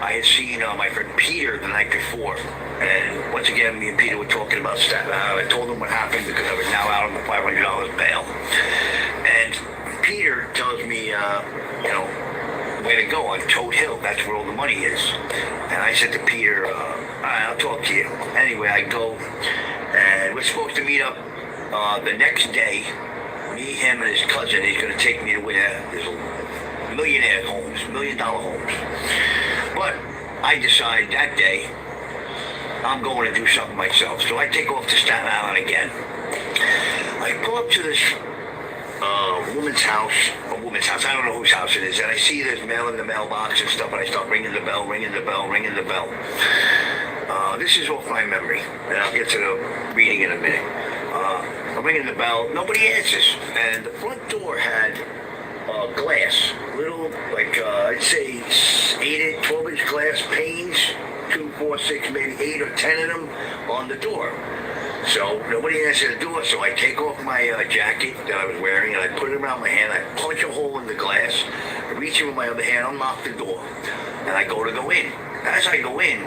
I had seen my friend Peter the night before, and once again, me and Peter were talking about Staten Island. I told him what happened because I was now out on the $500 bail, and Peter tells me, way to go on Toad Hill. That's where all the money is. And I said to Peter, all right, I'll talk to you. Anyway, I go, and we're supposed to meet up the next day. Me, him, and his cousin. He's going to take me to where there's millionaire homes, $1 million homes. But I decide that day I'm going to do something myself. So I take off to Staten Island again. I pull up to this woman's house, I don't know whose house it is, and I see there's mail in the mailbox and stuff, and I start ringing the bell. This is off my memory, and I'll get to the reading in a minute. I'm ringing the bell, nobody answers, and the front door had glass, little, like, I'd say 8, 12-inch glass panes, 2, 4, 6, maybe 8 or 10 of them on the door. So nobody answered the door, so I take off my jacket that I was wearing and I put it around my hand. I punch a hole in the glass, I reach in with my other hand, unlock the door, and I go in. As I go in,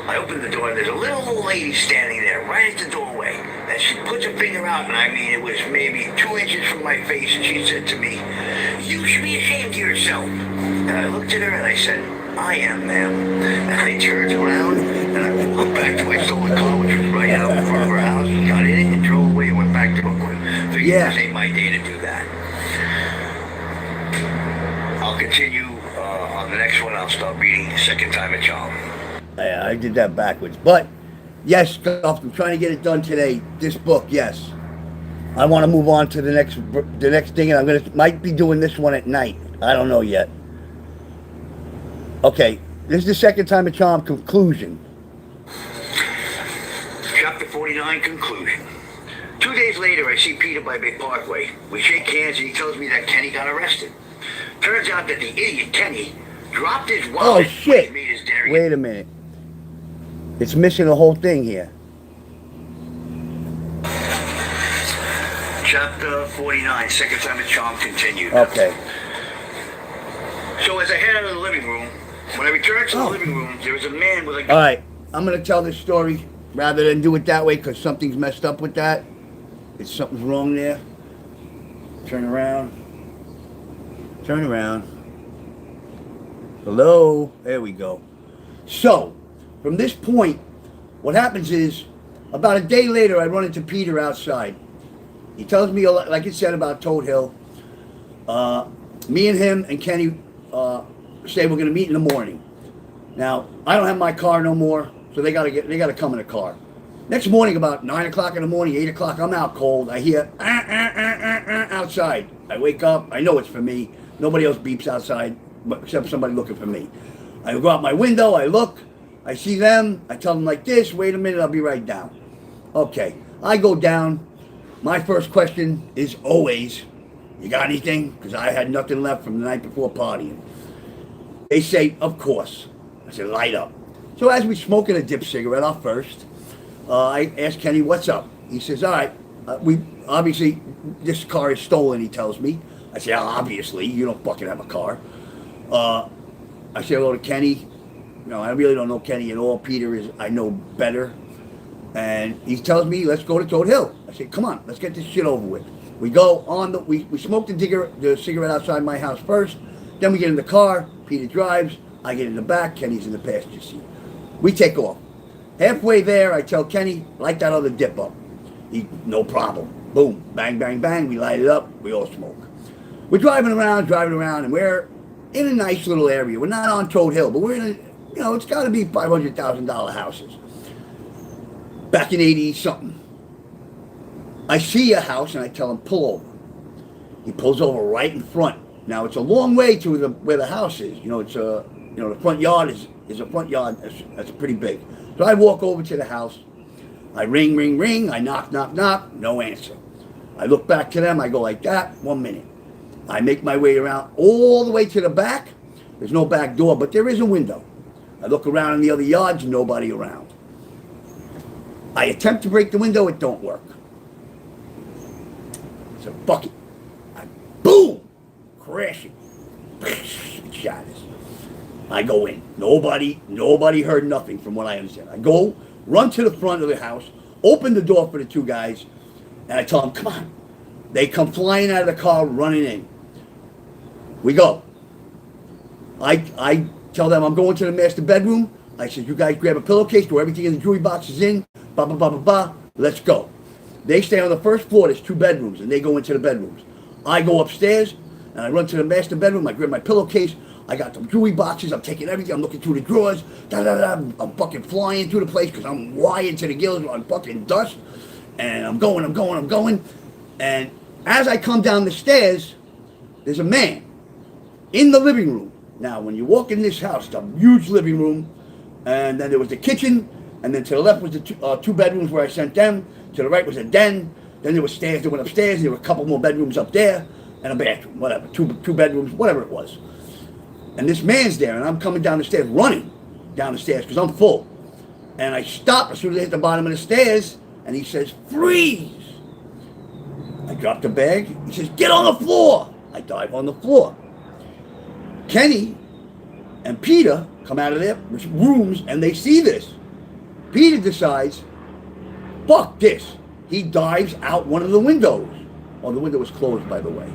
I open the door and there's a little old lady standing there right at the doorway. And she puts her finger out, and I mean, it was maybe 2 inches from my face, and she said to me, "You should be ashamed of yourself." And I looked at her and I said, "I am, ma'am." And I turned around and I walked back to my stolen car, which was right out in front of her house, and got in it and drove away and went back to Brooklyn. Figured this ain't my day to do that. I'll continue on the next one. I'll start reading Second Time a Charm. Yeah, I did that backwards. But, yes, stuff. I'm trying to get it done today. This book, yes. I want to move on to the next thing, and might be doing this one at night. I don't know yet. Okay, this is the Second Time a Charm conclusion. Chapter 49, conclusion. 2 days later, I see Peter by Bay Parkway. We shake hands, and he tells me that Kenny got arrested. Turns out that the idiot Kenny dropped his wallet. Oh, shit. Made his dairy. Wait a minute. It's missing a whole thing here. Chapter 49, Second Time a Charm continued. Okay. So as I head out of the living room, when I returned to the living room, there was a man with a... All right, I'm going to tell this story rather than do it that way because something's messed up with that. Something's wrong there. Turn around. Hello? There we go. So, from this point, what happens is, about a day later, I run into Peter outside. He tells me, like it said about Toad Hill, me and him and Kenny say we're going to meet in the morning. Now, I don't have my car no more, so they got to come in a car. Next morning, about 9 o'clock in the morning, 8 o'clock, I'm out cold. I hear outside. I wake up. I know it's for me. Nobody else beeps outside except somebody looking for me. I go out my window. I look. I see them. I tell them like this. Wait a minute. I'll be right down. Okay. I go down. My first question is always, you got anything? Because I had nothing left from the night before partying. They say, of course. I said, light up. So as we smoking a dip cigarette off first, I asked Kenny, what's up? He says, all right, we obviously, this car is stolen, he tells me. I say, obviously, you don't fucking have a car. I say hello to Kenny. No, I really don't know Kenny at all. Peter is, I know better. And he tells me, let's go to Toad Hill. I say, come on, let's get this shit over with. We go on we smoke the cigarette outside my house first. Then we get in the car. Peter drives. I get in the back. Kenny's in the passenger seat. We take off. Halfway there, I tell Kenny, light that other dip up. No problem. Boom, bang, bang, bang. We light it up. We all smoke. We're driving around, and we're in a nice little area. We're not on Toad Hill, but we're in it's got to be $500,000 houses. Back in 80-something. I see a house, and I tell him, pull over. He pulls over right in front. Now, it's a long way to where the house is. It's the front yard is a front yard that's pretty big. So I walk over to the house. I ring, ring, ring. I knock, knock, knock. No answer. I look back to them. I go like that. 1 minute. I make my way around all the way to the back. There's no back door, but there is a window. I look around in the other yards. Nobody around. I attempt to break the window. It don't work. It's a bucket. Boom! Crashing. It shatters. I go in. Nobody heard nothing from what I understand. I go, run to the front of the house, open the door for the two guys, and I tell them, come on. They come flying out of the car, running in. We go. I tell them I'm going to the master bedroom. I said, you guys grab a pillowcase, throw everything in the jewelry boxes in, blah, blah, blah, blah, blah. Let's go. They stay on the first floor. There's 2 bedrooms, and they go into the bedrooms. I go upstairs, and I run to the master bedroom. I grab my pillowcase. I got some jewelry boxes. I'm taking everything. I'm looking through the drawers. I'm fucking flying through the place because I'm wired to the gills on fucking dust. And I'm going. And as I come down the stairs, there's a man in the living room. Now, when you walk in this house, it's a huge living room. And then there was the kitchen. And then to the left was the 2 bedrooms where I sent them. To the right was a den. Then there were stairs that went upstairs. There were a couple more bedrooms up there. And a bathroom, whatever. Two bedrooms, whatever it was. And this man's there, and I'm coming down the stairs, running down the stairs because I'm full. And I stop as soon as I hit the bottom of the stairs, and he says, freeze! I drop the bag. He says, get on the floor! I dive on the floor. Kenny and Peter come out of their rooms, and they see this. Peter decides, fuck this. He dives out one of the windows. Oh, the window was closed, by the way.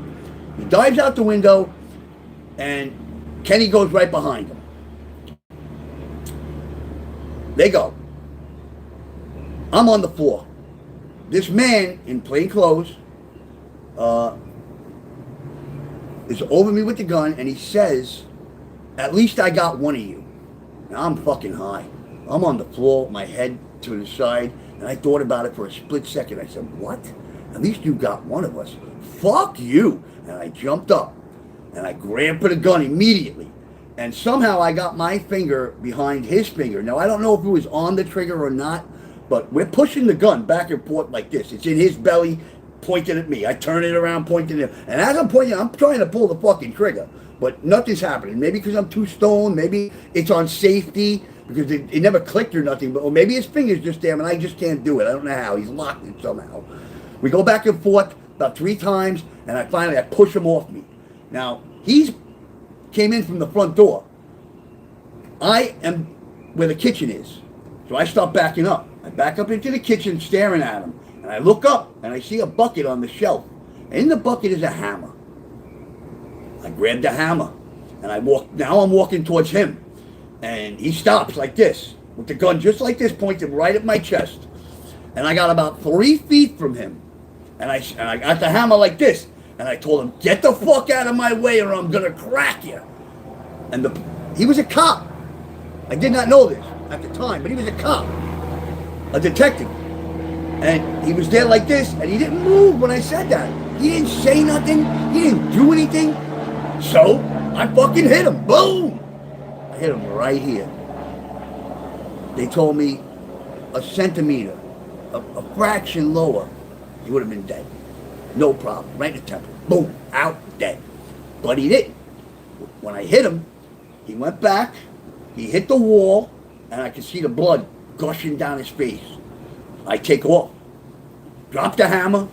He dives out the window, and Kenny goes right behind him. They go. I'm on the floor. This man in plain clothes is over me with the gun, and he says, at least I got one of you. Now, I'm fucking high. I'm on the floor, my head to the side, and I thought about it for a split second. I said, what? At least you got one of us. Fuck you. And I jumped up, and I grabbed for the gun immediately. And somehow I got my finger behind his finger. Now, I don't know if it was on the trigger or not, but we're pushing the gun back and forth like this. It's in his belly, pointing at me. I turn it around, pointing at him. And as I'm pointing, I'm trying to pull the fucking trigger. But nothing's happening. Maybe because I'm too stoned. Maybe it's on safety because it never clicked or nothing. Or maybe his finger's just there and I just can't do it. I don't know how. He's locked it somehow. We go back and forth about 3 times, and I finally push him off me. Now, he's came in from the front door. I am where the kitchen is. So I start backing up. I back up into the kitchen staring at him. And I look up and I see a bucket on the shelf. And in the bucket is a hammer. I grab the hammer and I walk. Now I'm walking towards him. And he stops like this with the gun just like this pointed right at my chest. And I got about 3 feet from him. And I got the hammer like this. And I told him, get the fuck out of my way or I'm going to crack you. And he was a cop. I did not know this at the time, but he was a cop. A detective. And he was there like this, and he didn't move when I said that. He didn't say nothing. He didn't do anything. So, I fucking hit him. Boom! I hit him right here. They told me a centimeter, a fraction lower, he would have been dead. No problem. Right in the temple. Boom. Out. Dead. But he didn't. When I hit him, he went back, he hit the wall, and I could see the blood gushing down his face. I take off, drop the hammer,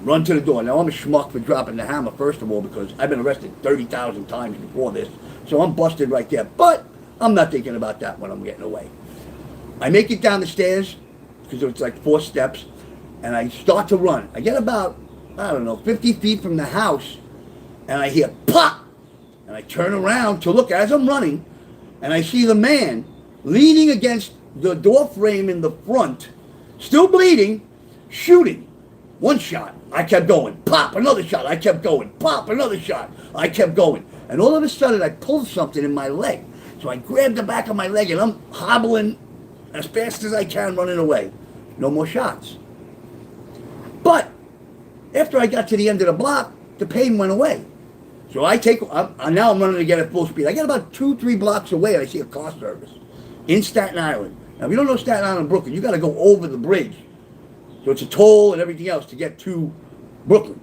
run to the door. Now, I'm a schmuck for dropping the hammer, first of all, because I've been arrested 30,000 times before this, so I'm busted right there. But I'm not thinking about that when I'm getting away. I make it down the stairs, because it's like 4 steps, and I start to run. I get about, 50 feet from the house, and I hear pop! And I turn around to look as I'm running, and I see the man leaning against the door frame in the front, still bleeding, shooting. 1 shot. I kept going. Pop, another shot. I kept going. Pop, another shot. I kept going. And all of a sudden, I pulled something in my leg. So I grabbed the back of my leg, and I'm hobbling as fast as I can, running away. No more shots. But after I got to the end of the block, the pain went away. So now I'm running again at full speed. I get about 2-3 blocks away, and I see a car service in Staten Island. Now, if you don't know Staten Island, Brooklyn, you got to go over the bridge. So it's a toll and everything else to get to Brooklyn.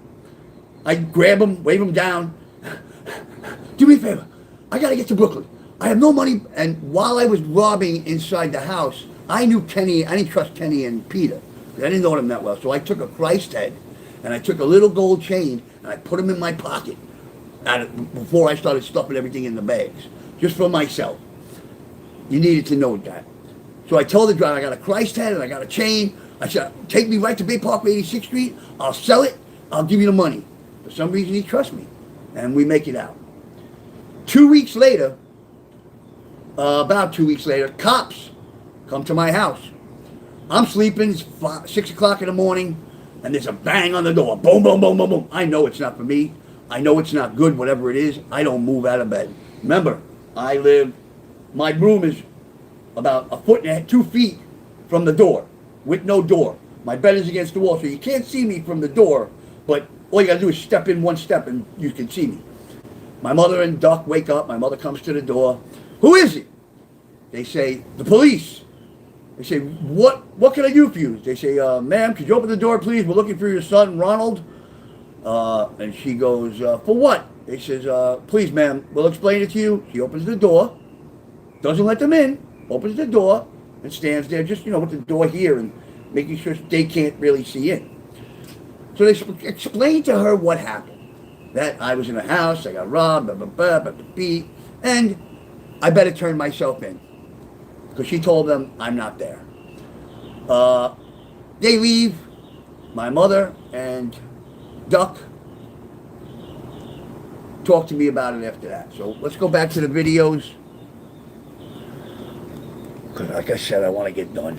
I grab him, wave him down. Do me a favor. I got to get to Brooklyn. I have no money. And while I was robbing inside the house, I knew Kenny. I didn't trust Kenny and Peter. I didn't know them that well. So I took a Christ head and I took a little gold chain and I put them in my pocket before I started stuffing everything in the bags, just for myself. You needed to know that. So I told the driver, I got a Christ head and I got a chain. I said, take me right to Bay Parkway 86th Street. I'll sell it. I'll give you the money. For some reason, he trusts me. And we make it out. 2 weeks later, about 2 weeks later, cops come to my house. I'm sleeping, it's 6 o'clock in the morning, and there's a bang on the door. Boom, boom, boom, boom, boom. I know it's not for me. I know it's not good, whatever it is. I don't move out of bed. Remember, my room is about 2 feet from the door, with no door. My bed is against the wall, so you can't see me from the door, but all you gotta do is step in one step and you can see me. My mother and Duck wake up. My mother comes to the door. Who is it? They say, the police. They say, what can I do for you? They say, ma'am, could you open the door, please? We're looking for your son, Ronald. And she goes, for what? They says, please, ma'am, we'll explain it to you. She opens the door, doesn't let them in, opens the door, and stands there just, with the door here and making sure they can't really see in. So they explained to her what happened. That I was in a house, I got robbed, and I better turn myself in. Because she told them I'm not there. They leave. My mother and Duck talk to me about it after that. So let's go back to the videos. Because like I said, I want to get done.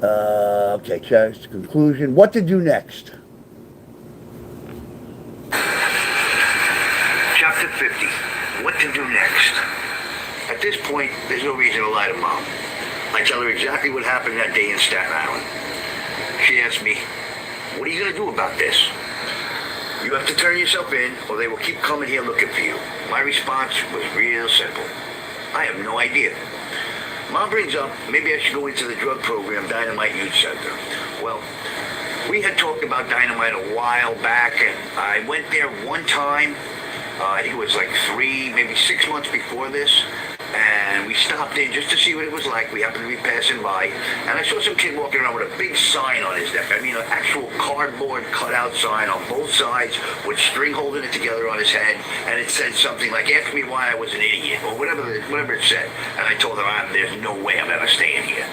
Okay, the conclusion. What to do next? Chapter 50. What to do next? At this point, there's no reason to lie to Mom. I tell her exactly what happened that day in Staten Island. She asks me, what are you going to do about this? You have to turn yourself in, or they will keep coming here looking for you. My response was real simple. I have no idea. Mom brings up, maybe I should go into the drug program, Dynamite Youth Center. Well, we had talked about Dynamite a while back, and I went there one time. I think it was like 3, maybe 6 months before this. And we stopped in just to see what it was like. We happened to be passing by. And I saw some kid walking around with a big sign on his neck. I mean, an actual cardboard cutout sign on both sides with string holding it together on his head. And it said something like, ask me why I was an idiot, or whatever it said. And I told him, there's no way I'm ever staying here.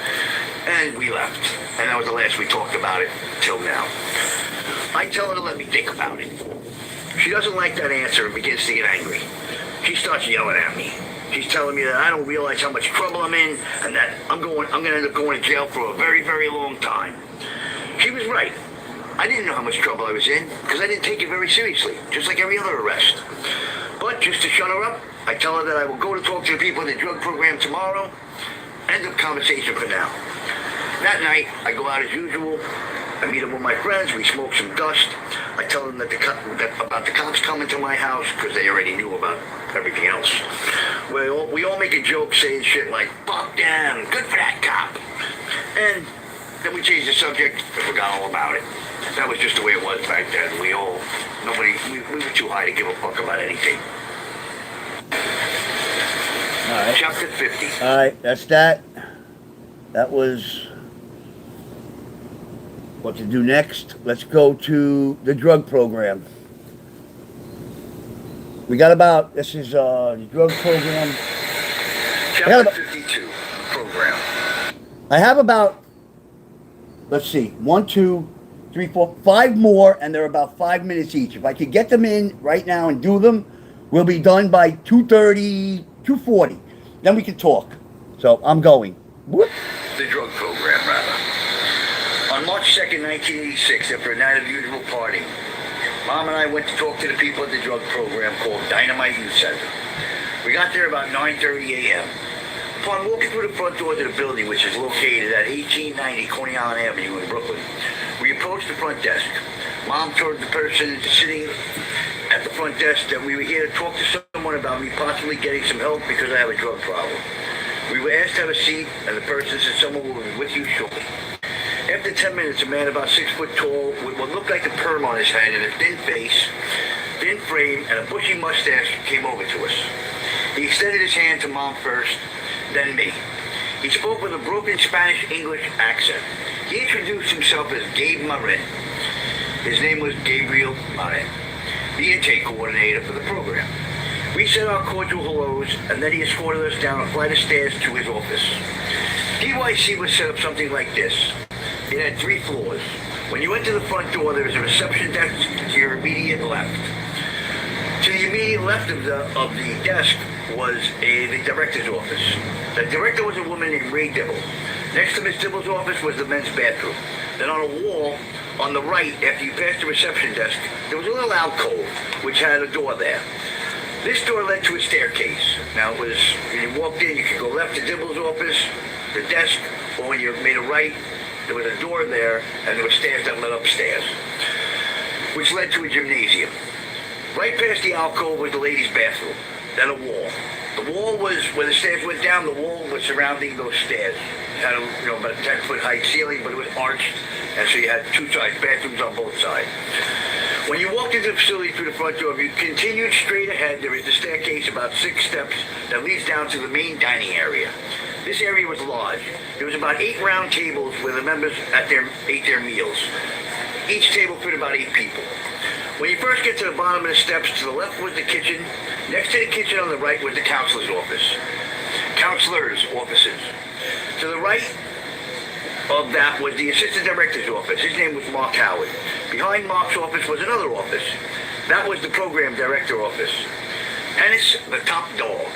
And we left. And that was the last we talked about it till now. I tell her to let me think about it. She doesn't like that answer and begins to get angry. She starts yelling at me. She's telling me that I don't realize how much trouble I'm in and that I'm going to end up going to jail for a very, very long time. She was right. I didn't know how much trouble I was in because I didn't take it very seriously, just like every other arrest. But just to shut her up, I tell her that I will go to talk to the people in the drug program tomorrow. End of conversation for now. That night, I go out as usual. I meet up with my friends. We smoke some dust. I tell them that about the cops coming to my house because they already knew about everything else. We all make a joke saying shit like, fuck them, good for that cop. And then we changed the subject and forgot all about it. That was just the way it was back then. We were too high to give a fuck about anything. All right. Chapter 50. All right, that's that. That was what to do next. Let's go to the drug program. We got about, this is the drug program. Chapter 52, program. I have about, let's see, 1, 2, 3, 4, 5 more, and they're about 5 minutes each. If I could get them in right now and do them, we'll be done by 2:30, 2:40. Then we can talk. So I'm going. Whoop. The drug program, rather. On March 2nd, 1986, after a night of usual partying, Mom and I went to talk to the people at the drug program called Dynamite Youth Center. We got there about 9:30 a.m. Upon walking through the front door to the building, which is located at 1890 Coney Island Avenue in Brooklyn, we approached the front desk. Mom told the person sitting at the front desk that we were here to talk to someone about me possibly getting some help because I have a drug problem. We were asked to have a seat, and the person said someone will be with you shortly. After 10 minutes, a man about 6 foot tall, with what looked like a perm on his head and a thin face, thin frame, and a bushy mustache came over to us. He extended his hand to Mom first, then me. He spoke with a broken Spanish-English accent. He introduced himself as Gabe Marin. His name was Gabriel Monet, the intake coordinator for the program. We said our cordial hellos, and then he escorted us down a flight of stairs to his office. DYC was set up something like this. It had 3 floors. When you enter the front door, there was a reception desk to your immediate left. To the immediate left of the desk was the director's office. The director was a woman named Ray Dibble. Next to Miss Dibble's office was the men's bathroom. Then on a wall on the right, after you passed the reception desk, there was a little alcove which had a door there. This door led to a staircase. Now, it was, when you walked in, you could go left to Dibble's office, the desk, or when you made a right, there was a door there, and there were stairs that led upstairs, which led to a gymnasium. Right past the alcove was the ladies' bathroom, then a wall. The wall was, where the stairs went down, the wall was surrounding those stairs. It had about a 10-foot high ceiling, but it was arched, and so you had 2 sides, bathrooms on both sides. When you walked into the facility through the front door, if you continued straight ahead, there is the staircase about 6 steps that leads down to the main dining area. This area was large. There was about 8 round tables where the members ate their meals. Each table fit about 8 people. When you first get to the bottom of the steps, to the left was the kitchen. Next to the kitchen on the right was the counselor's office. Counselors' offices. To the right of that was the assistant director's office. His name was Mark Howard. Behind Mark's office was another office. That was the program director office. Hennis, the top dog.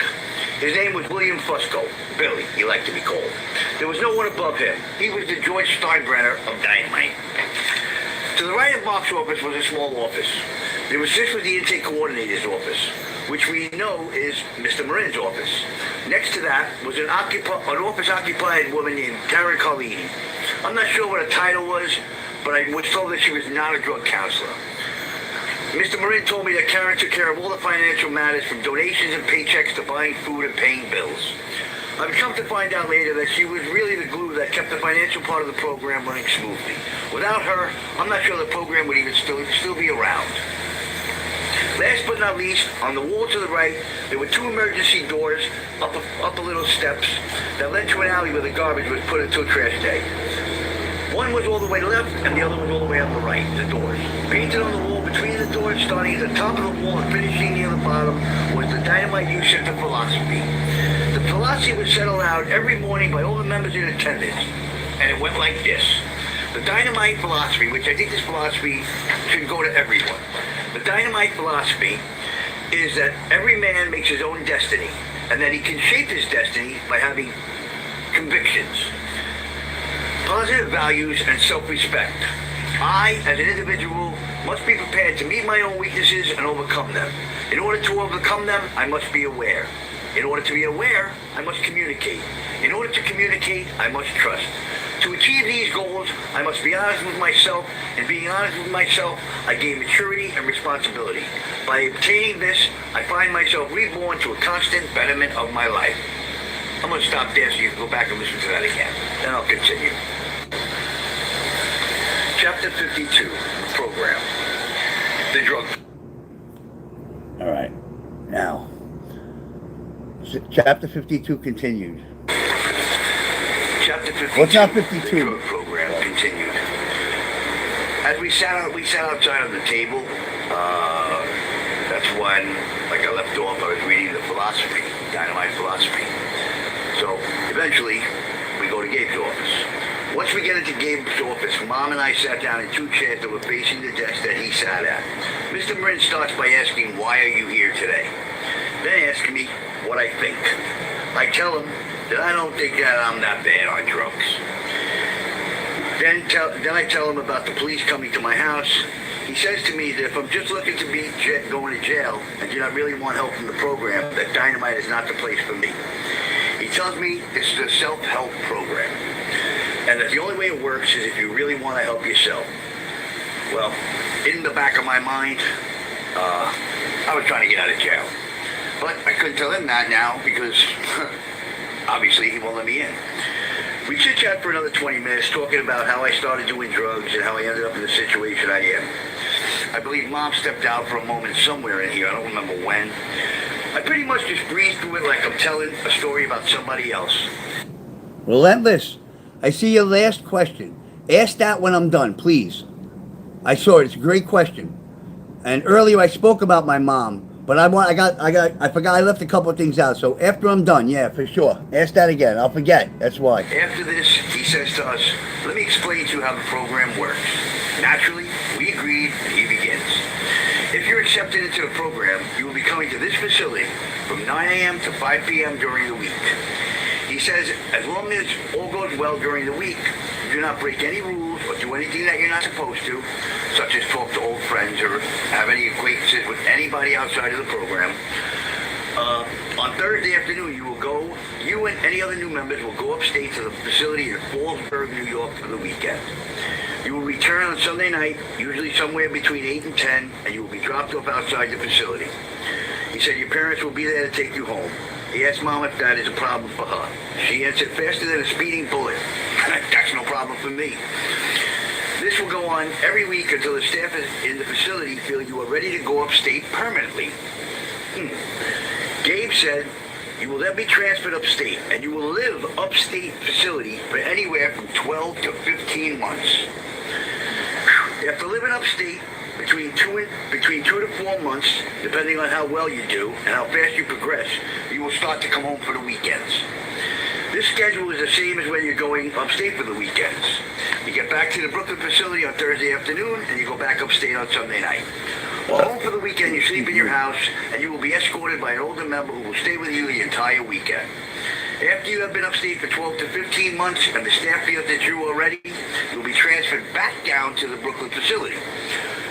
His name was William Fusco. Billy, he liked to be called. There was no one above him. He was the George Steinbrenner of Dynamite. To the right of Mark's office was a small office. This was the intake coordinator's office, which we know is Mr. Marin's office. Next to that was an office-occupied woman named Karen Carlini. I'm not sure what her title was, but I was told that she was not a drug counselor. Mr. Marin told me that Karen took care of all the financial matters, from donations and paychecks to buying food and paying bills. I've come to find out later that she was really the glue that kept the financial part of the program running smoothly. Without her, I'm not sure the program would even still be around. Last but not least, on the wall to the right, there were 2 emergency doors up a little steps that led to an alley where the garbage was put into a trash day. One was all the way left, and the other was all the way on the right, the doors. Painted on the wall between the doors, starting at the top of the wall and finishing near the bottom, was the Dynamite Youth Center philosophy. The philosophy was said aloud every morning by all the members in attendance, and it went like this. The Dynamite philosophy, which I think this philosophy should go to everyone. The Dynamite philosophy is that every man makes his own destiny, and that he can shape his destiny by having convictions, positive values, and self-respect. I, as an individual, must be prepared to meet my own weaknesses and overcome them. In order to overcome them, I must be aware. In order to be aware, I must communicate. In order to communicate, I must trust. To achieve these goals, I must be honest with myself, and being honest with myself, I gain maturity and responsibility. By obtaining this, I find myself reborn to a constant betterment of my life. I'm going to stop there so you can go back and listen to that again. Then I'll continue. Chapter 52, Program. The Drug. All right. Now, Chapter 52 continued. Chapter 52. What's not 52? The drug program continued. As we sat outside on the table. That's when, like I left off, I was reading the philosophy, Dynamite philosophy. So eventually, we go to Gabe's office. Once we get into Gabe's office, Mom and I sat down in 2 chairs that were facing the desk that he sat at. Mr. Marin starts by asking, "Why are you here today?" Then asks me what I think. I tell him that I don't think that I'm that bad on drugs. Then I tell him about the police coming to my house. He says to me that if I'm just looking to be going to jail and do not really want help from the program, that Dynamite is not the place for me. He tells me this is a self-help program, and that the only way it works is if you really want to help yourself. Well, in the back of my mind, I was trying to get out of jail. But I couldn't tell him that now because obviously he won't let me in. We chit-chat for another 20 minutes talking about how I started doing drugs and how I ended up in the situation I am. I believe Mom stepped out for a moment somewhere in here. I don't remember when. I pretty much just breezed through it like I'm telling a story about somebody else. Relentless. I see your last question. Ask that when I'm done, please. I saw it. It's a great question. And earlier I spoke about my mom, but I forgot I left a couple of things out. So after I'm done, yeah, for sure. Ask that again. I'll forget. That's why. After this, he says to us, let me explain to you how the program works. Naturally, we agreed, and he begins. If you're accepted into the program, you will be coming to this facility from 9 a.m. to 5 p.m. during the week. He says, as long as all goes well during the week, you do not break any rules or do anything that you're not supposed to, such as talk to old friends or have any acquaintances with anybody outside of the program. On Thursday afternoon, you and any other new members will go upstate to the facility in Fallsburg, New York for the weekend. You will return on Sunday night, usually somewhere between 8 and 10, and you will be dropped off outside the facility. He said your parents will be there to take you home. He asked Mom if that is a problem for her. She answered, faster than a speeding bullet. That's no problem for me. This will go on every week until the staff in the facility feel you are ready to go upstate permanently. Gabe said you will then be transferred upstate, and you will live upstate facility for anywhere from 12 to 15 months. After living upstate between 2 to 4 months, depending on how well you do and how fast you progress, you will start to come home for the weekends. This schedule is the same as when you're going upstate for the weekends. You get back to the Brooklyn facility on Thursday afternoon, and you go back upstate on Sunday night. While home for the weekend, you sleep in your house, and you will be escorted by an older member who will stay with you the entire weekend. After you have been upstate for 12 to 15 months and the staff feels that you are ready, you will be transferred back down to the Brooklyn facility.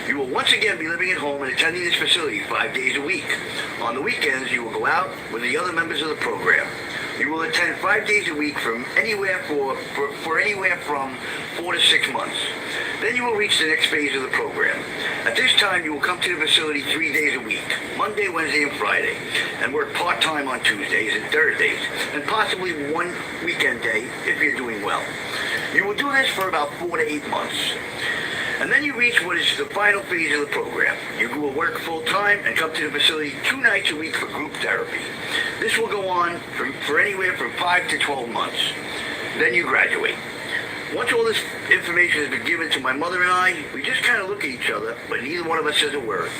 You will once again be living at home and attending this facility 5 days a week. On the weekends, you will go out with the other members of the program. You will attend 5 days a week from anywhere for anywhere from 4 to 6 months. Then you will reach the next phase of the program. At this time, you will come to the facility 3 days a week, Monday, Wednesday, and Friday, and work part-time on Tuesdays and Thursdays, and possibly one weekend day if you're doing well. You will do this for about 4 to 8 months. And then you reach what is the final phase of the program. You will work full-time and come to the facility 2 nights a week for group therapy. This will go on for anywhere from 5 to 12 months. Then you graduate. Once all this information has been given to my mother and I, we just kind of look at each other, but neither one of us says a word.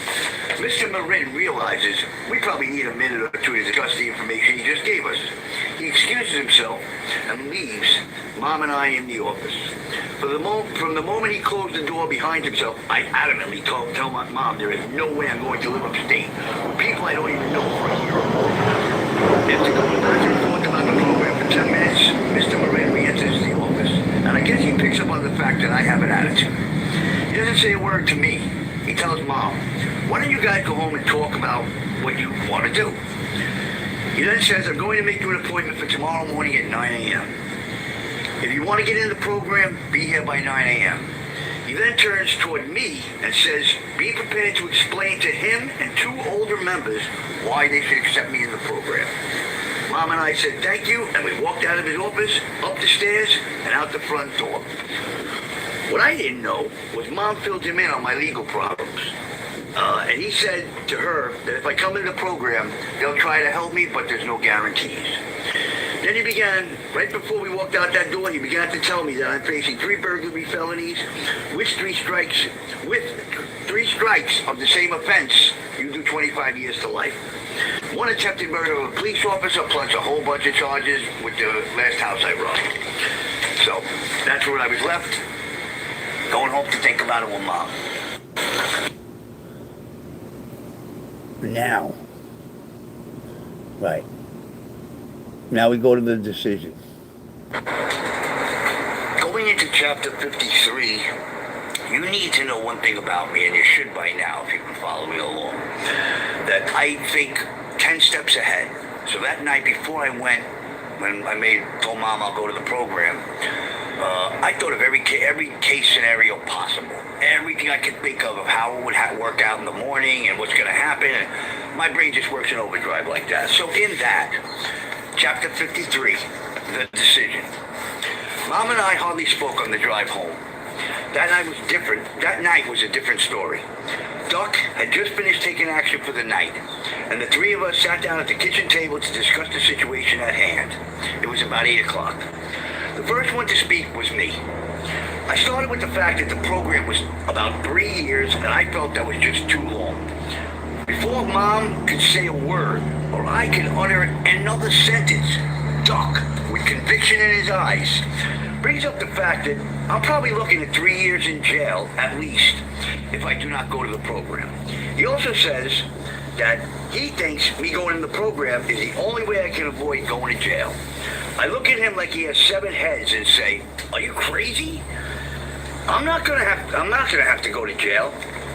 Mr. Marin realizes we probably need a minute or two to discuss the information he just gave us. He excuses himself and leaves Mom and I in the office. From the moment he closed the door behind himself, I adamantly tell my mom there is no way I'm going to live upstate with people I don't even know for a year or more. After going back and forth about the program for 10 minutes, Mr. Marin re-enters the office, and I guess he picks up on the fact that I have an attitude. He doesn't say a word to me. He tells Mom, why don't you guys go home and talk about what you want to do? He then says, I'm going to make you an appointment for tomorrow morning at 9 a.m. If you want to get in the program, be here by 9 a.m. He then turns toward me and says, be prepared to explain to him and 2 older members why they should accept me in the program. Mom and I said thank you, and we walked out of his office, up the stairs, and out the front door. What I didn't know was Mom filled him in on my legal problems. And he said to her that if I come into the program, they'll try to help me, but there's no guarantees. Then he began, right before we walked out that door, he began to tell me that I'm facing 3 burglary felonies with 3 strikes of the same offense. You do 25 years to life. 1 attempted murder of a police officer, plus a whole bunch of charges with the last house I robbed. So that's where I was left, going home to think about it with Mom. Now, right. Now we go to the decision. Going into chapter 53, you need to know one thing about me, and you should by now if you can follow me along, that I think 10 steps ahead. So that night before I went, when I told Mom I'll go to the program, I thought of every case scenario possible. Everything I could think of how it would work out in the morning and what's going to happen. And my brain just works in overdrive like that. So in that, chapter 53, the decision. Mom and I hardly spoke on the drive home. That night was a different story. Duck had just finished taking action for the night, and the 3 of us sat down at the kitchen table to discuss the situation at hand. It was about 8 o'clock. The first one to speak was me. I started with the fact that the program was about 3 years, and I felt that was just too long. Before Mom could say a word, or I could utter another sentence, Duck, with conviction in his eyes, brings up the fact that I'm probably looking at 3 years in jail, at least, if I do not go to the program. He also says that he thinks me going in the program is the only way I can avoid going to jail. I look at him like he has 7 heads and say, "Are you crazy? I'm not gonna have to go to jail."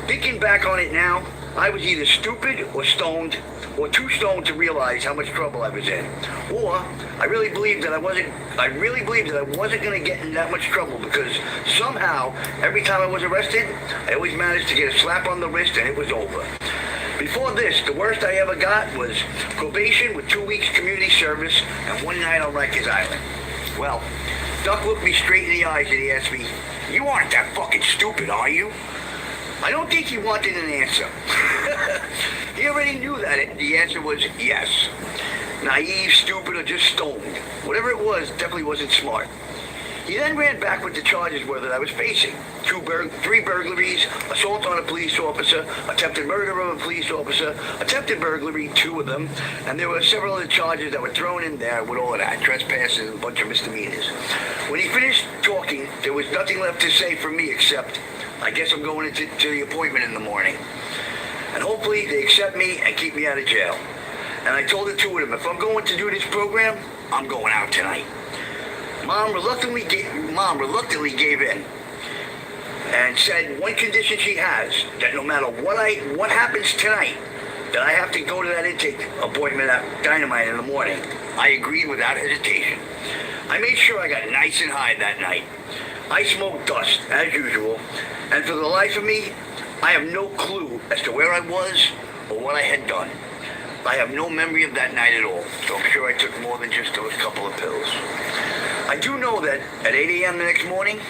Thinking back on it now, I was either stupid or stoned, or too stoned to realize how much trouble I was in. Or I really believed that I wasn't going to get in that much trouble, because somehow every time I was arrested, I always managed to get a slap on the wrist and it was over. Before this, the worst I ever got was probation with 2 weeks community service and 1 night on Rikers Island. Well, Duck looked me straight in the eyes and he asked me, "You aren't that fucking stupid, are you?" I don't think he wanted an answer. He already knew that the answer was yes. Naive, stupid, or just stoned. Whatever it was, definitely wasn't smart. He then ran back with the charges were that I was facing. 3 burglaries, assault on a police officer, attempted murder of a police officer, attempted burglary, 2 of them, and there were several other charges that were thrown in there with all of that, trespassing and a bunch of misdemeanors. When he finished talking, there was nothing left to say for me except, I guess I'm going to the appointment in the morning. And hopefully they accept me and keep me out of jail. And I told the 2 of them, if I'm going to do this program, I'm going out tonight. Mom reluctantly gave in and said one condition she has, that no matter what happens tonight, that I have to go to that intake appointment at Dynamite in the morning. I agreed without hesitation. I made sure I got nice and high that night. I smoked dust, as usual, and for the life of me, I have no clue as to where I was or what I had done. I have no memory of that night at all, so I'm sure I took more than just those couple of pills. I do know that at 8 a.m. the next morning,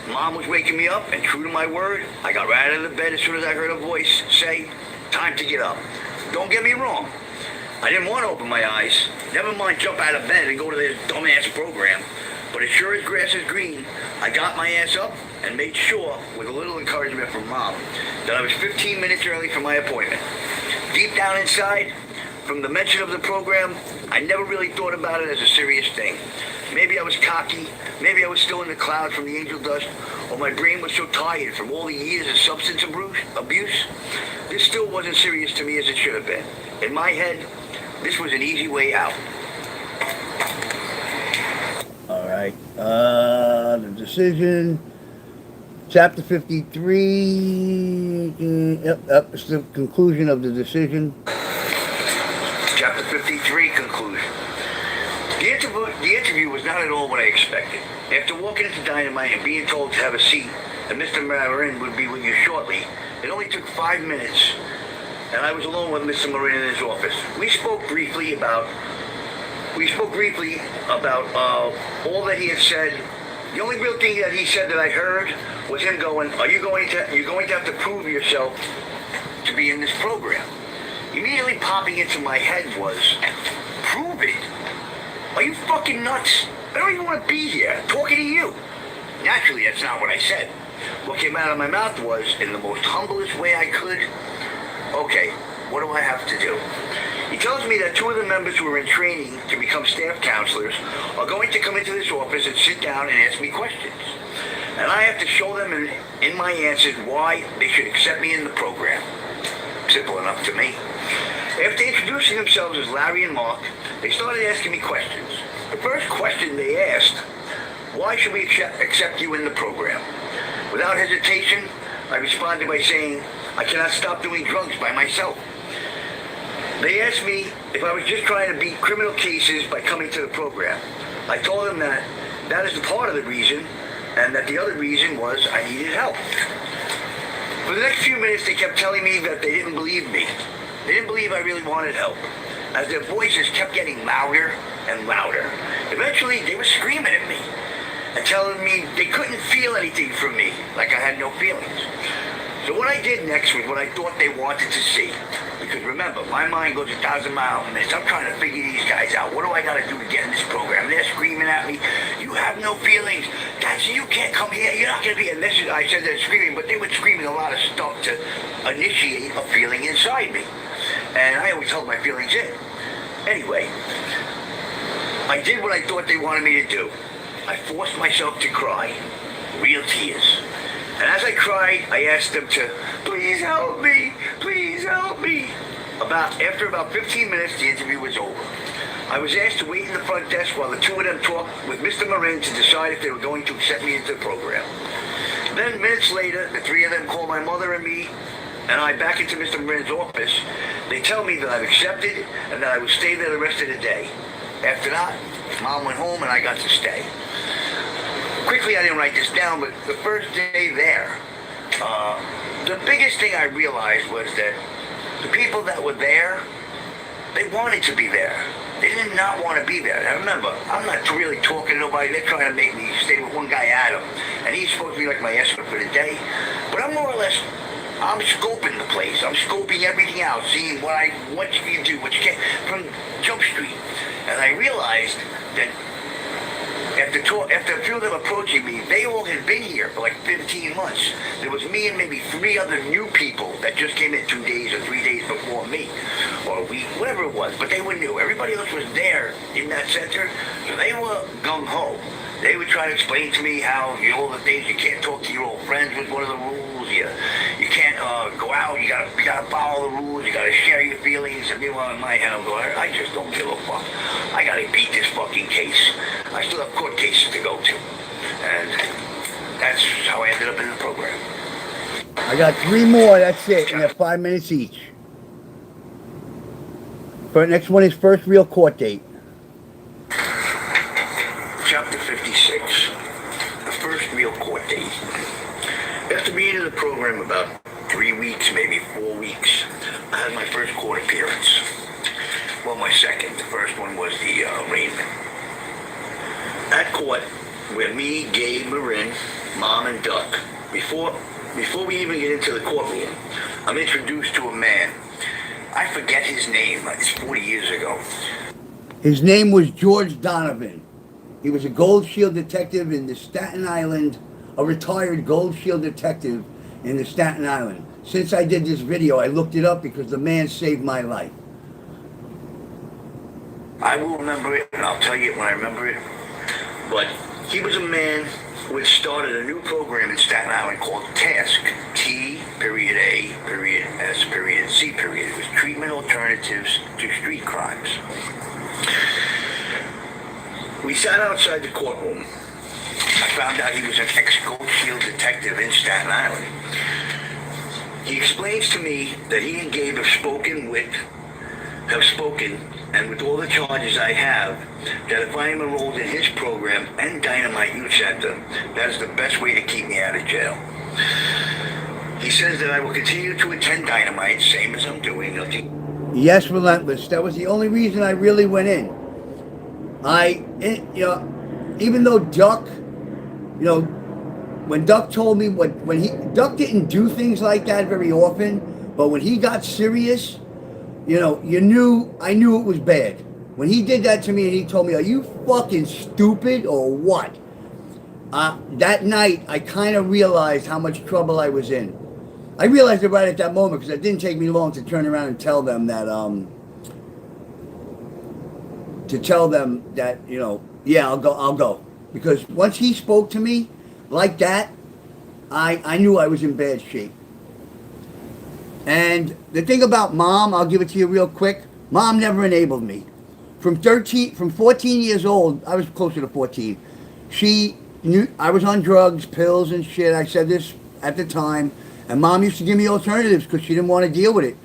Mom was waking me up, and true to my word, I got right out of the bed as soon as I heard a voice say, "Time to get up." Don't get me wrong, I didn't want to open my eyes, never mind jump out of bed and go to this dumbass program. But as sure as grass is green, I got my ass up and made sure, with a little encouragement from Mom, that I was 15 minutes early for my appointment. Deep down inside, from the mention of the program, I never really thought about it as a serious thing. Maybe I was cocky, maybe I was still in the cloud from the angel dust, or my brain was so tired from all the years of substance abuse. This still wasn't serious to me as it should have been. In my head, this was an easy way out. All right. The decision, chapter 53. Yep, it's the conclusion of the decision. Chapter 53, conclusion. The interview was not at all what I expected. After walking into Dynamite and being told to have a seat and Mr. Marin would be with you shortly, it only took 5 minutes, and I was alone with Mr. Marin in his office. We spoke briefly about all that he had said. The only real thing that he said that I heard was him going, you're going to have to prove yourself to be in this program." Immediately popping into my head was, "Prove it? Are you fucking nuts? I don't even want to be here, talking to you." Naturally, that's not what I said. What came out of my mouth was, in the most humblest way I could, "Okay, what do I have to do?" He tells me that 2 of the members who are in training to become staff counselors are going to come into this office and sit down and ask me questions. And I have to show them in my answers why they should accept me in the program. Simple enough to me. After introducing themselves as Larry and Mark, they started asking me questions. The first question they asked, "Why should we accept you in the program?" Without hesitation, I responded by saying, "I cannot stop doing drugs by myself." They asked me if I was just trying to beat criminal cases by coming to the program. I told them that that is part of the reason, and that the other reason was I needed help. For the next few minutes, they kept telling me that they didn't believe me. They didn't believe I really wanted help, as their voices kept getting louder and louder. Eventually, they were screaming at me and telling me they couldn't feel anything from me, like I had no feelings. So what I did next was what I thought they wanted to see. Because remember, my mind goes 1,000 miles a minute. I'm trying to figure these guys out. What do I got to do to get in this program? And they're screaming at me, you have no feelings. You can't come here. You're not going to be in this. I said they're screaming, but they were screaming a lot of stuff to initiate a feeling inside me. And I always held my feelings in. Anyway, I did what I thought they wanted me to do. I forced myself to cry. Real tears. And as I cried, I asked them to, please help me, please help me. After about 15 minutes, the interview was over. I was asked to wait in the front desk while the two of them talked with Mr. Marin to decide if they were going to accept me into the program. Then, minutes later, the three of them called my mother and me and I back into Mr. Marin's office. They tell me that I've accepted and that I will stay there the rest of the day. After that, Mom went home and I got to stay. Quickly, I didn't write this down, but the first day there, the biggest thing I realized was that the people that were there, they wanted to be there. They did not want to be there. Now remember, I'm not really talking to nobody. They're trying to make me stay with one guy, Adam, and he's supposed to be like my escort for the day. But I'm more or less, I'm scoping the place. I'm scoping everything out, seeing what you can do, what you can't, from Jump Street. And I realized that after a few of them approaching me, they all had been here for like 15 months. There was me and maybe 3 other new people that just came in 2 days or 3 days before me, or a week, whatever it was, but they were new. Everybody else was there in that center, so they were gung-ho. They would try to explain to me how, all the things, you can't talk to your old friends was one of the rules. You can't go out, you gotta follow the rules, you gotta share your feelings. And meanwhile in my head I'm going, I just don't give a fuck. I gotta beat this fucking case. I still have court cases to go to. And that's how I ended up in the program. I got 3 more, that's it, and they're 5 minutes each. Next one is first real court date. Chapter 56. The first real court date. After being in the program about 3 weeks, maybe 4 weeks, I had my first court appearance. Well, my second. The first one was the arraignment. At court, where me, Gabe, Marin, Mom, and Duck, before we even get into the courtroom, I'm introduced to a man. I forget his name. It's 40 years ago. His name was George Donovan. He was a Gold Shield detective in the Staten Island, a retired Gold Shield detective in the Staten Island. Since I did this video, I looked it up because the man saved my life. I will remember it, and I'll tell you when I remember it. But he was a man who had started a new program in Staten Island called TASC, T.A.S.C. It was Treatment Alternatives to Street Crimes. We sat outside the courtroom. I found out he was an ex-Gold Shield detective in Staten Island. He explains to me that he and Gabe have spoken, and with all the charges I have, that if I am enrolled in his program and Dynamite Youth Center, that is the best way to keep me out of jail. He says that I will continue to attend Dynamite, same as I'm doing. Yes, Relentless. That was the only reason I really went in. Even though Duck, when Duck told me Duck didn't do things like that very often, but when he got serious, I knew it was bad. When he did that to me and he told me, are you fucking stupid or what? That night, I kind of realized how much trouble I was in. I realized it right at that moment because it didn't take me long to turn around and tell them that, yeah, I'll go. Because once he spoke to me like that, I knew I was in bad shape. And the thing about Mom, I'll give it to you real quick. Mom never enabled me. From 14 years old, I was closer to 14. She knew I was on drugs, pills and shit. I said this at the time. And Mom used to give me alternatives because she didn't want to deal with it.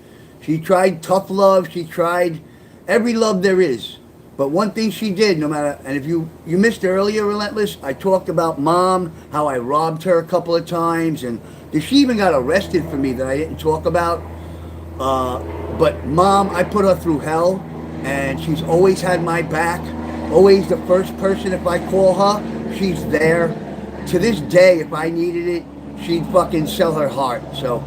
She tried tough love. She tried every love there is. But one thing she did, no matter, and if you missed earlier, Relentless, I talked about Mom, how I robbed her a couple of times, and she even got arrested for me that I didn't talk about. But Mom, I put her through hell, and she's always had my back. Always the first person, if I call her, she's there. To this day, if I needed it, she'd fucking sell her heart. So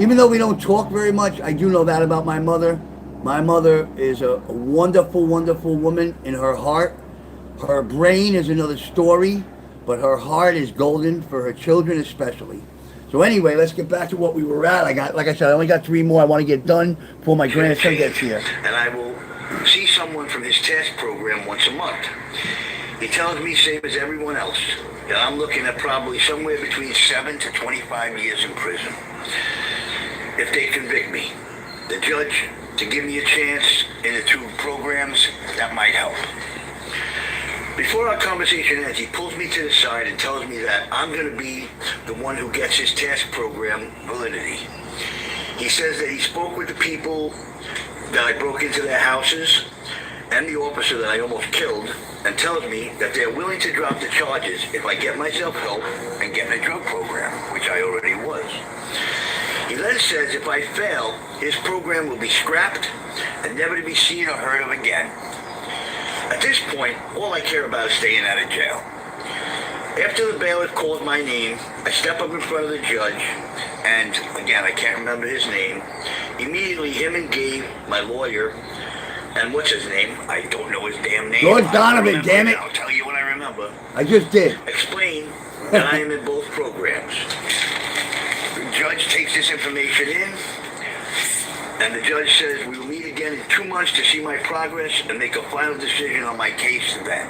even though we don't talk very much, I do know that about my mother. My mother is a wonderful, wonderful woman in her heart. Her brain is another story, but her heart is golden for her children especially. So anyway, let's get back to what we were at. Like I said, I only got 3 more I want to get done before my grandson gets here. And I will see someone from his task program once a month. He tells me, same as everyone else, that I'm looking at probably somewhere between 7 to 25 years in prison. If they convict me, the judge, to give me a chance in the 2 programs, that might help. Before our conversation ends, he pulls me to the side and tells me that I'm going to be the one who gets his task program validity. He says that he spoke with the people that I broke into their houses and the officer that I almost killed, and tells me that they're willing to drop the charges if I get myself help and get in a drug program, which I already was. He then says if I fail, his program will be scrapped and never to be seen or heard of again. At this point, all I care about is staying out of jail. After the bailiff calls my name, I step up in front of the judge, and again, I can't remember his name. Immediately, him and Gabe, my lawyer, and what's his name? I don't know his damn name. George Donovan, damn it. I'll tell you when I remember. I just did. Explain that I am in both programs. The judge takes this information in, and the judge says we will meet again in 2 months to see my progress and make a final decision on my case then.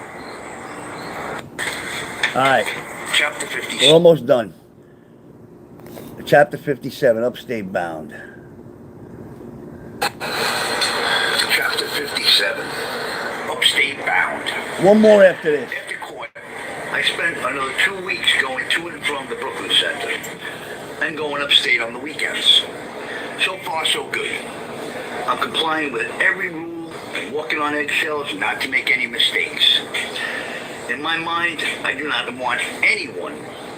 All right. Chapter We're 57. almost done. Chapter 57, Upstate Bound. Chapter 57. Upstate Bound. One more after this. After court, I spent another 2 weeks going to and from the Brooklyn Center and going upstate on the weekends. So far, so good. I'm complying with every rule and walking on eggshells not to make any mistakes. In my mind, I do not want anyone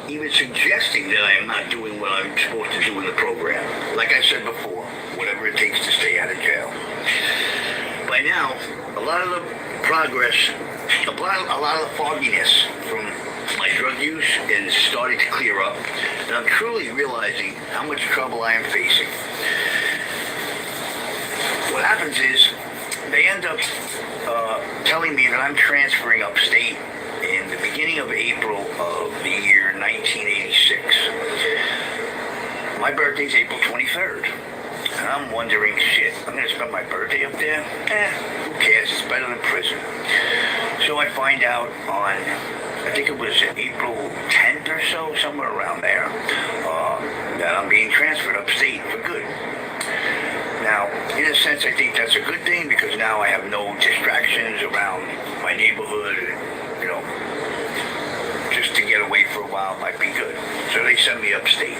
even suggesting that I am not doing what I'm supposed to do in the program. Like I said before, whatever it takes to stay out of jail. By now, a lot of the progress, a lot of the fogginess from my drug use is starting to clear up, and I'm truly realizing how much trouble I am facing. What happens is, they end up telling me that I'm transferring upstate in the beginning of April of the year 1986. My birthday's April 23rd. And I'm wondering, shit, I'm going to spend my birthday up there? Who cares? It's better than prison. So I find out on, I think it was April 10th or so, somewhere around there, that I'm being transferred upstate for good. Now, in a sense, I think that's a good thing because now I have no distractions around my neighborhood. You know, just to get away for a while might be good. So they send me upstate.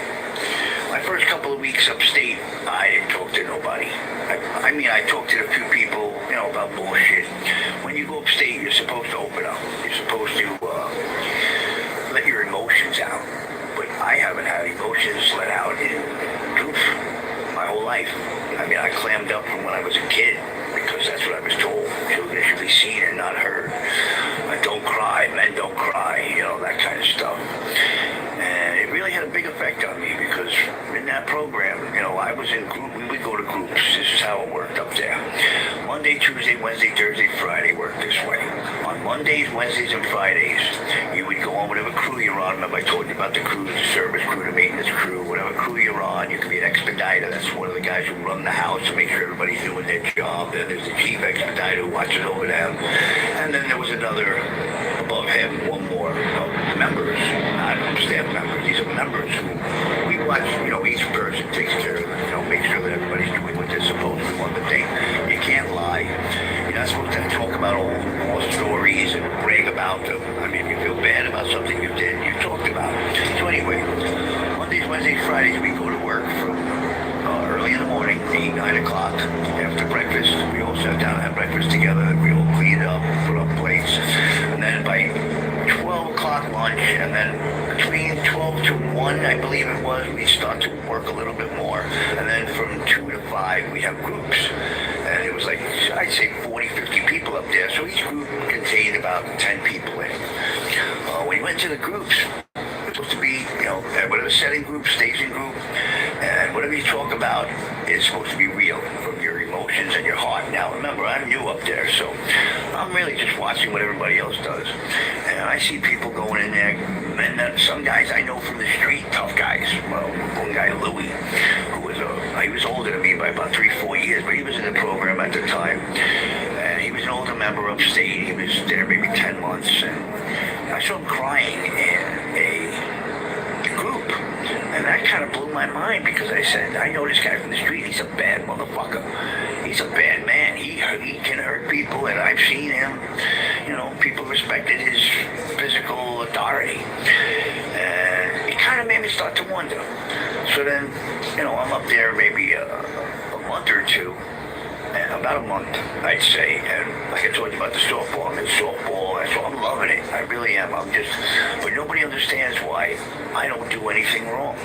My first couple of weeks upstate, I didn't talk to nobody. I mean, I talked to a few people, you know, about bullshit. When you go upstate, you're supposed to open up. You're supposed to let your emotions out. But I haven't had emotions let out in my whole life. I mean, I clammed up from when I was a kid because that's what I was told. Children should be seen and not heard. Don't cry, men don't cry, you know, that kind of stuff. And it really had a big effect on me because in that program, you know, I was in group, we would go to groups. This is how it worked up there. Monday, Tuesday, Wednesday, Thursday, Friday worked this way. On Mondays, Wednesdays, and Fridays, you would go on whatever crew you're on. Remember I told you about the crews, the service crew, the maintenance crew, whatever crew you're on. You could be an expediter. That's one of the guys who run the house to make sure everybody's doing their job. Then there's the chief expediter who watches over them. And then there was another above him, one more members, not staff members. These are members who we watch, you know, each person takes care of them, you know, make sure that everybody's doing what they're supposed to. One thing, you can't lie. You're not supposed to talk about all stories and brag about them. I mean, if you feel bad about something you did, you talked about it. So anyway, Mondays, Wednesdays, Fridays, we go to work from early in the morning, 8, 9 o'clock. After breakfast, we all sat down and had breakfast together. We all cleaned up, put up plates. And then by 12 o'clock lunch, and then between 12 to 1, I believe it was, we start to work a little bit more. And then from 2 to 5, we have groups. And it was like, I'd say 40, 50 people up there. So each group contained about 10 people in. When we went to the groups, it was supposed to be, you know, whatever setting group, staging group, and whatever you talk about is supposed to be real from your emotions and your heart. Now, remember, I'm new up there, so I'm really just watching what everybody else does. And I see people going in there, and some guys I know from the street, tough guys. Well, one guy, Louie, who was he was older than me by about 3-4 years, but he was in the program at the time. And he was an older member upstate. He was there maybe 10 months, and I saw him crying in a group. And that kind of blew my mind because I said, I know this guy from the street. He's a bad motherfucker. He's a bad man. He can hurt people, and I've seen him. People respected his physical authority. And it kind of made me start to wonder. So then, I'm up there maybe a month or two. About a month, I'd say, and like I told you about the softball, I'm in softball, I'm loving it, I really am, but nobody understands why I don't do anything wrong.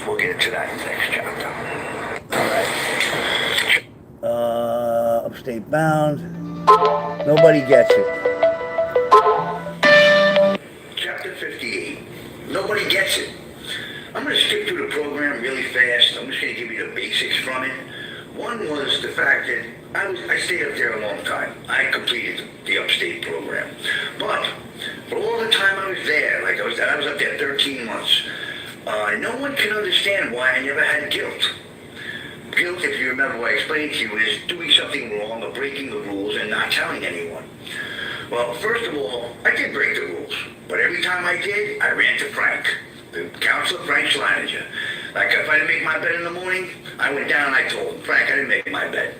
We'll get into that in the next chapter. Alright. Upstate Bound. Nobody gets it. Chapter 58. Nobody gets it. I'm going to skip through the program really fast. I'm just going to give you the basics from it. One was the fact that I stayed up there a long time. I completed the upstate program. But for all the time I was there, like I was up there 13 months, no one can understand why I never had guilt. Guilt, if you remember what I explained to you, is doing something wrong or breaking the rules and not telling anyone. Well, first of all, I did break the rules. But every time I did, I ran to Frank, the counselor, Frank Schleininger. Like if I didn't make my bed in the morning, I went down and I told him, Frank, I didn't make my bed.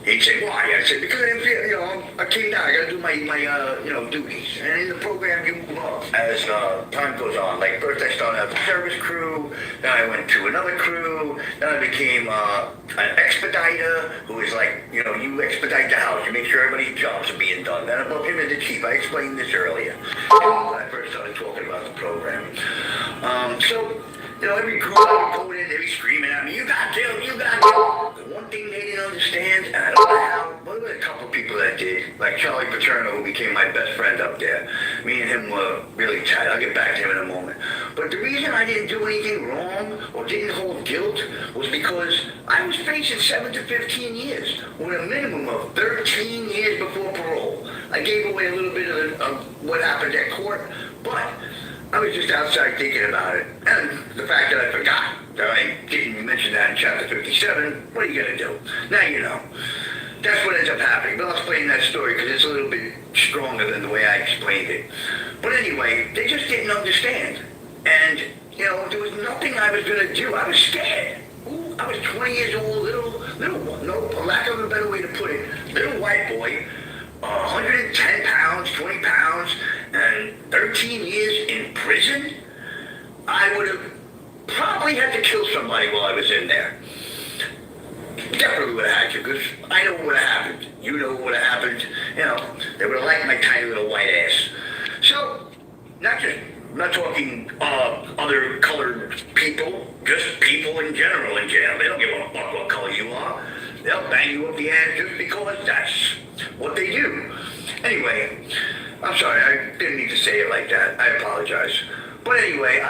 He'd say, why? I said, because I didn't feel, I came down, I got to do my duties. And in the program, you move up as time goes on. Like first I started as a service crew, then I went to another crew, then I became an expediter, who is like, you expedite the house, you make sure everybody's jobs are being done. Then above him is the chief. I explained this earlier when I first started talking about the program. Every crew I would go in, they'd be screaming at me, you got killed, you got killed. The one thing they didn't understand, and I don't know how, but there were a couple of people that did, like Charlie Paterno, who became my best friend up there. Me and him were really tight. I'll get back to him in a moment. But the reason I didn't do anything wrong or didn't hold guilt was because I was facing 7 to 15 years with a minimum of 13 years before parole. I gave away a little bit of what happened at court, but I was just outside thinking about it. And the fact that I forgot that I didn't mention that in chapter 57, what are you going to do? Now you know. That's what ends up happening. But I'll explain that story because it's a little bit stronger than the way I explained it. But anyway, they just didn't understand. And, there was nothing I was going to do. I was scared. Ooh, I was 20 years old, for lack of a better way to put it, little white boy, 110 pounds, 20 pounds, and 13 years in prison. I would have probably had to kill somebody while I was in there. Definitely would have had to, because I know what would have happened. You know what would have happened. They would have liked my tiny little white ass. So, I'm not talking other colored people, just people in general in jail. They don't give a fuck what color you are. They'll bang you up the ass just because that's what they do. Anyway, I'm sorry, I didn't need to say it like that. I apologize. But anyway,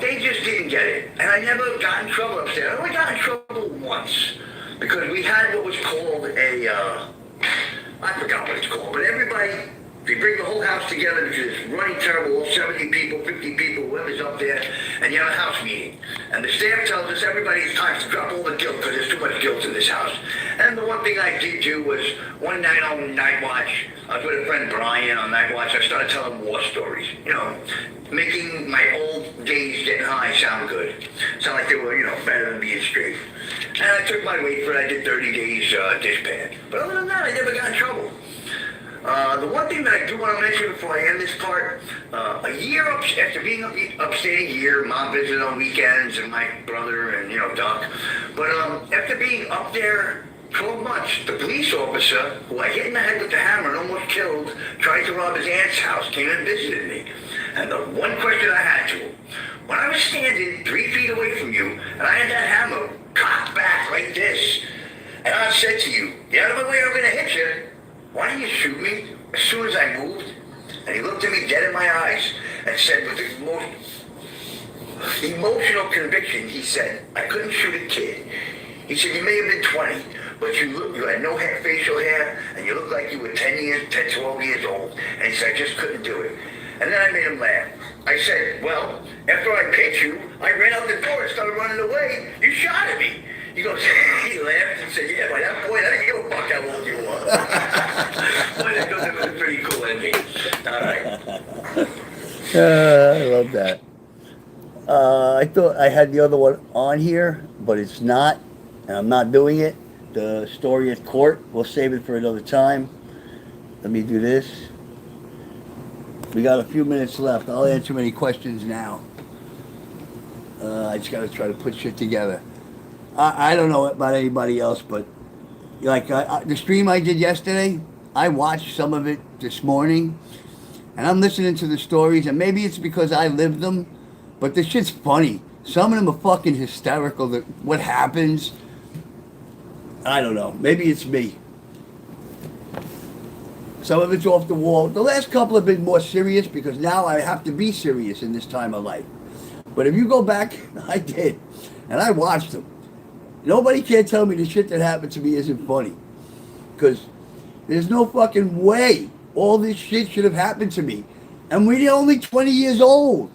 they just didn't get it. And I never got in trouble upstairs. I only got in trouble once. Because we had what was called I forgot what it's called, but everybody, they bring the whole house together because it's running terrible, all 70 people, 50 people, whoever's up there, and you have a house meeting. And the staff tells us everybody it's time to drop all the guilt because there's too much guilt in this house. And the one thing I did do was one night on Night Watch, I was with a friend Brian on Night Watch, I started telling war stories, making my old days getting high sound good. Sound like they were, better than being straight. And I took my weight for it. I did 30 days dishpan. But other than that, I never got in trouble. The one thing that I do want to mention before I end this part, a year after being upstate a year, Mom visited on weekends and my brother and, Doc. But after being up there 12 months, the police officer, who I hit in the head with the hammer and almost killed, tried to rob his aunt's house, came and visited me. And the one question I had to him, when I was standing 3 feet away from you, and I had that hammer cocked back like this, and I said to you, get out of my way, I'm going to hit you. Why didn't you shoot me as soon as I moved? And he looked at me dead in my eyes and said with the most Emotional conviction, he said. I couldn't shoot a kid. He said, you may have been 20, but you had no facial hair, and you looked like you were 10, 12 years old. And he said, I just couldn't do it. And then I made him laugh. I said, well, after I picked you, I ran out the door and started running away. You shot at me. He goes, he laughed and said, yeah, by that point, I didn't give a fuck how old you were. Boy, that was a pretty cool ending. All right. I love that. I thought I had the other one on here, but it's not, and I'm not doing it. The story at court, we'll save it for another time. Let me do this. We got a few minutes left. I'll answer any questions now. I just got to try to put shit together. I don't know about anybody else, but like the stream I did yesterday, I watched some of it this morning, and I'm listening to the stories, and maybe it's because I lived them, but this shit's funny. Some of them are fucking hysterical. What happens, I don't know. Maybe it's me. Some of it's off the wall. The last couple have been more serious because now I have to be serious in this time of life. But if you go back, I did, and I watched them. Nobody can tell me the shit that happened to me isn't funny. Because there's no fucking way all this shit should have happened to me. And we're only 20 years old.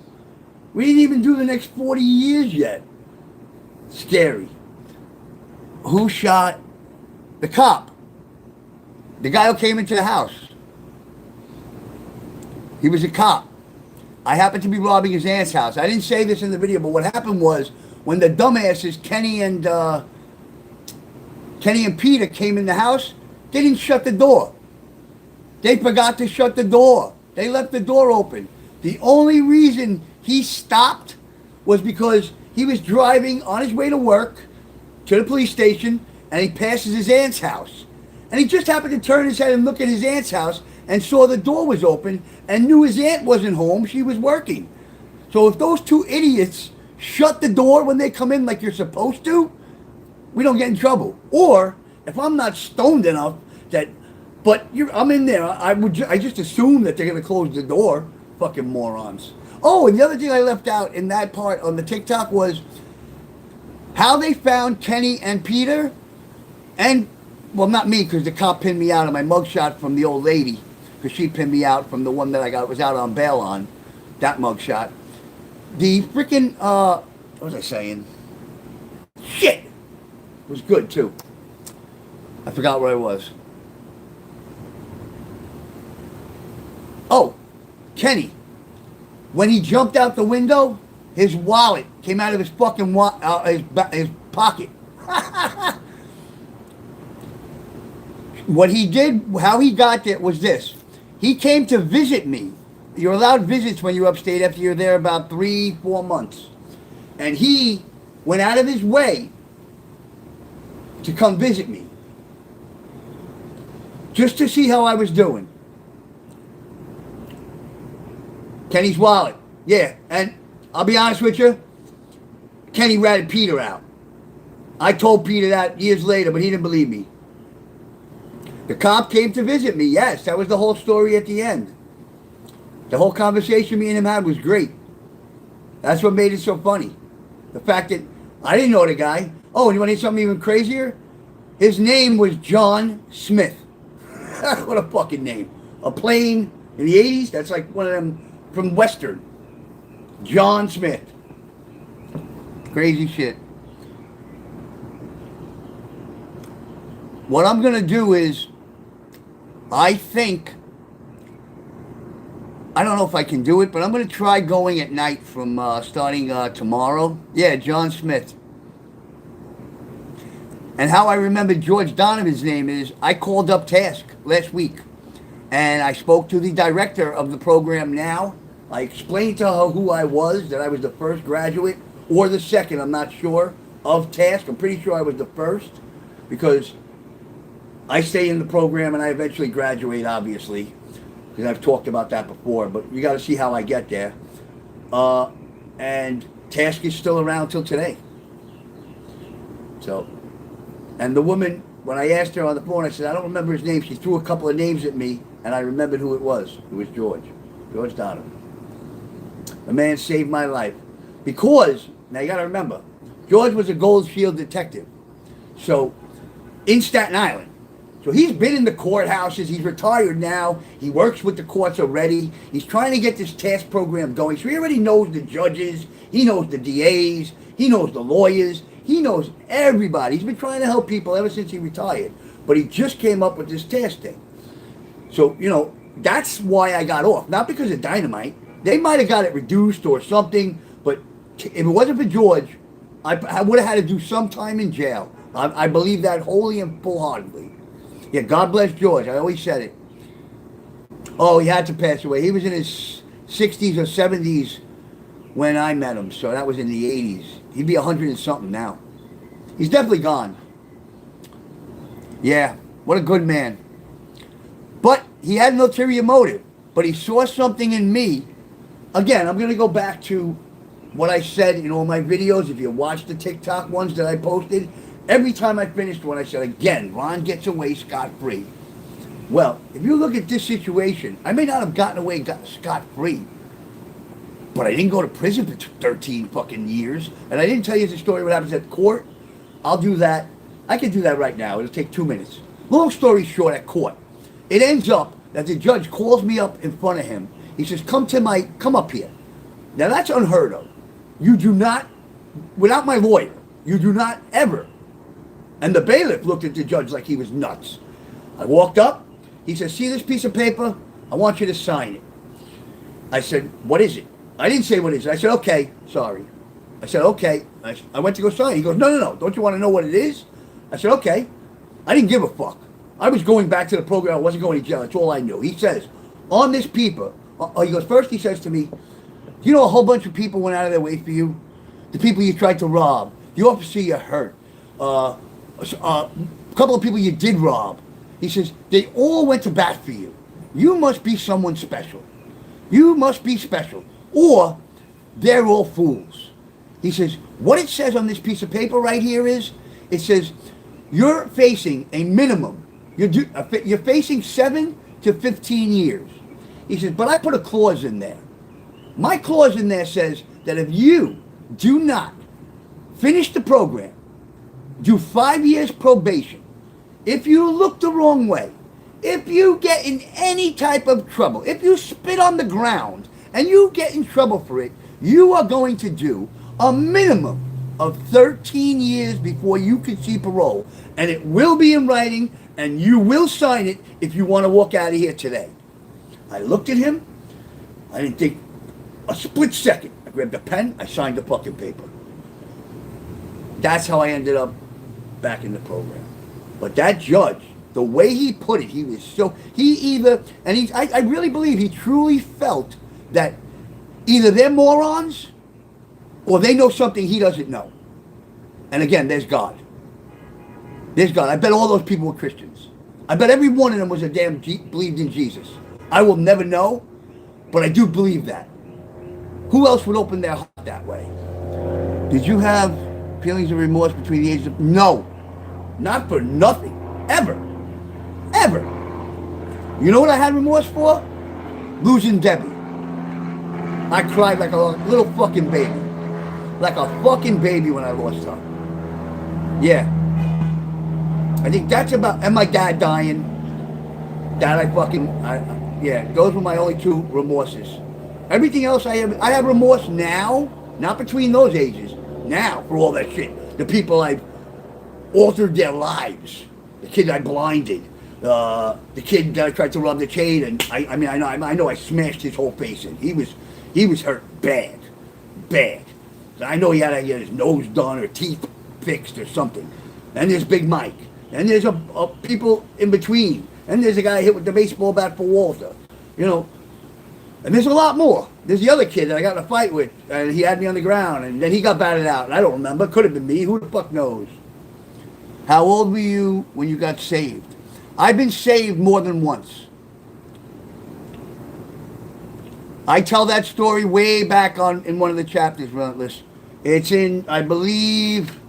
We didn't even do the next 40 years yet. Scary. Who shot the cop? The guy who came into the house. He was a cop. I happened to be robbing his aunt's house. I didn't say this in the video, but what happened was when the dumbasses, Kenny and Peter came in the house, they didn't shut the door. They forgot to shut the door. They left the door open. The only reason he stopped was because he was driving on his way to work to the police station, and he passes his aunt's house. And he just happened to turn his head and look at his aunt's house and saw the door was open and knew his aunt wasn't home. She was working. So if those two idiots shut the door when they come in like you're supposed to, we don't get in trouble. Or if I'm not stoned enough that, but I'm in there, I just assume that they're going to close the door. Fucking morons. Oh, and the other thing I left out in that part on the TikTok was how they found Kenny and Peter, and well, not me, because the cop pinned me out on my mugshot from the old lady, because she pinned me out from the one that I was out on bail on, that mugshot. The freaking, what was I saying? Shit! It was good, too. I forgot where I was. Oh, Kenny. When he jumped out the window, his wallet came out of his fucking his pocket. What he did, how he got there was this. He came to visit me. You're allowed visits when you're upstate after you're there about 3-4 months. And he went out of his way to come visit me. Just to see how I was doing. Kenny's wallet. Yeah, and I'll be honest with you, Kenny ratted Peter out. I told Peter that years later, but he didn't believe me. The cop came to visit me, yes. That was the whole story at the end. The whole conversation me and him had was great. That's what made it so funny. The fact that I didn't know the guy. Oh, and you want to hear something even crazier? His name was John Smith. What a fucking name. A plane in the 80s? That's like one of them from Western. John Smith. Crazy shit. What I'm going to do is, I think, I don't know if I can do it, but I'm going to try going at night from starting tomorrow. Yeah, John Smith. And how I remember George Donovan's name is, I called up Task last week, and I spoke to the director of the program now. I explained to her who I was, that I was the first graduate, or the second, I'm not sure, of Task. I'm pretty sure I was the first, because I stay in the program and I eventually graduate, obviously, because I've talked about that before, but you got to see how I get there. And Task is still around till today. So, and the woman, when I asked her on the phone, I said, I don't remember his name. She threw a couple of names at me, and I remembered who it was. It was George Donovan. The man saved my life. Because, now you got to remember, George was a Gold Shield detective. So, in Staten Island. So he's been in the courthouses. He's retired now. He works with the courts already. He's trying to get this task program going. So he already knows the judges. He knows the DAs. He knows the lawyers. He knows everybody. He's been trying to help people ever since he retired. But he just came up with this task thing. So, that's why I got off. Not because of dynamite. They might have got it reduced or something. But if it wasn't for George, I would have had to do some time in jail. I believe that wholly and full-heartedly. Yeah, God bless George. I always said it. Oh, he had to pass away. He was in his 60s or 70s when I met him. So that was in the 80s. He'd be 100 and something now. He's definitely gone. Yeah, what a good man. But he had an ulterior motive. But he saw something in me. Again, I'm going to go back to what I said in all my videos. If you watch the TikTok ones that I posted, every time I finished one, I said, again, Ron gets away scot-free. Well, if you look at this situation, I may not have gotten away scot-free, but I didn't go to prison for 13 fucking years, and I didn't tell you the story what happens at court. I'll do that. I can do that right now. It'll take 2 minutes. Long story short, at court, it ends up that the judge calls me up in front of him. He says, come up here. Now, that's unheard of. You do not, without my lawyer, you do not ever. And the bailiff looked at the judge like he was nuts. I walked up. He said, see this piece of paper? I want you to sign it. I said, what is it? I didn't say what it is. I said, okay, sorry. I said, okay. I went to go sign it. He goes, no. Don't you want to know what it is? I said, okay. I didn't give a fuck. I was going back to the program. I wasn't going to jail. That's all I knew. He says, on this paper, he goes, first he says to me, a whole bunch of people went out of their way for you? The people you tried to rob. The officer you hurt. A couple of people you did rob. He says, they all went to bat for you. You must be someone special. You must be special. Or they're all fools. He says, what it says on this piece of paper right here is, it says, you're facing a minimum. You're facing 7 to 15 years. He says, but I put a clause in there. My clause in there says that if you do not finish the program, do 5 years probation, if you look the wrong way, if you get in any type of trouble, if you spit on the ground and you get in trouble for it, you are going to do a minimum of 13 years before you can see parole. And it will be in writing, and you will sign it if you want to walk out of here today. I looked at him. I didn't think a split second. I grabbed a pen. I signed the fucking paper. That's how I ended up back in the program. But that judge, the way he put it, he was so, I really believe he truly felt that either they're morons or they know something he doesn't know. And again, there's God. There's God. I bet all those people were Christians. I bet every one of them was believed in Jesus. I will never know, but I do believe that. Who else would open their heart that way? Did you have feelings of remorse between the ages of... No. Not for nothing. Ever. Ever. You know what I had remorse for? Losing Debbie. I cried like a little fucking baby. Like a fucking baby when I lost her. Yeah. I think that's about... And my dad dying. Yeah, those were my only 2 remorses. Everything else I have remorse now, not between those ages. Now, for all that shit. The people I've altered their lives. The kid I blinded. The kid that I tried to rob the chain, and I know I smashed his whole face in. He was hurt bad. I know he had to get his nose done or teeth fixed or something. And there's Big Mike. And there's a people in between. And there's a guy hit with the baseball bat for Walter. And there's a lot more. There's the other kid that I got in a fight with, and he had me on the ground, and then he got batted out, and I don't remember. Could have been me. Who the fuck knows? How old were you when you got saved? I've been saved more than once. I tell that story way back in one of the chapters, Relentless. It's in, I believe,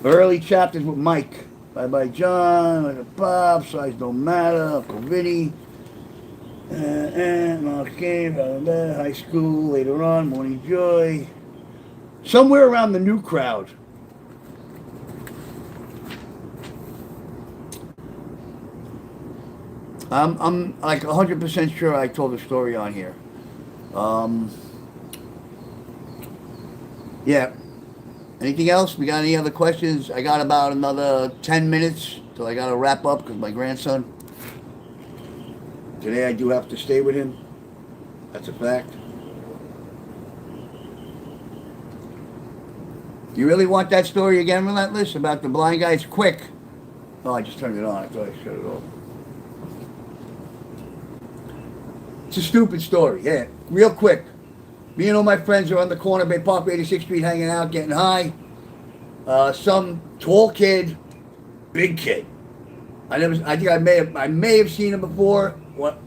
early chapters with Mike. Bye-bye, John, Bob, Size Don't Matter, Uncle Vinny. Mark game, high school, later on, Morning Joy. Somewhere around the new crowd. I'm like 100% sure I told the story on here. Um, yeah. Anything else? We got any other questions? I got about another 10 minutes till I got to wrap up because my grandson. Today I do have to stay with him. That's a fact. You really want that story again, Relentless, about the blind guy? It's quick. Oh, I just turned it on. I thought I shut it off. It's a stupid story. Yeah, real quick. Me and all my friends are on the corner, Bay Park, 86th Street, hanging out, getting high. Some tall kid, big kid. I think I may have seen him before.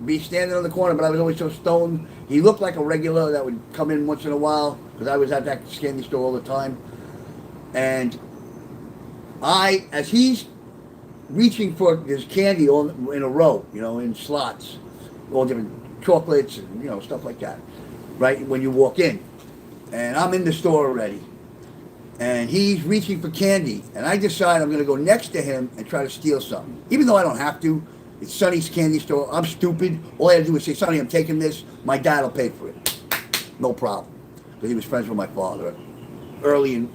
Be standing on the corner, but I was always so stoned. He looked like a regular that would come in once in a while because I was at that candy store all the time. And as he's reaching for his candy all in a row, in slots, all different chocolates and stuff like that, right? When you walk in, and I'm in the store already, and he's reaching for candy, and I decide I'm going to go next to him and try to steal something, even though I don't have to. It's Sonny's candy store. I'm stupid. All I had to do was say, Sonny, I'm taking this. My dad will pay for it. No problem, because he was friends with my father. Early in.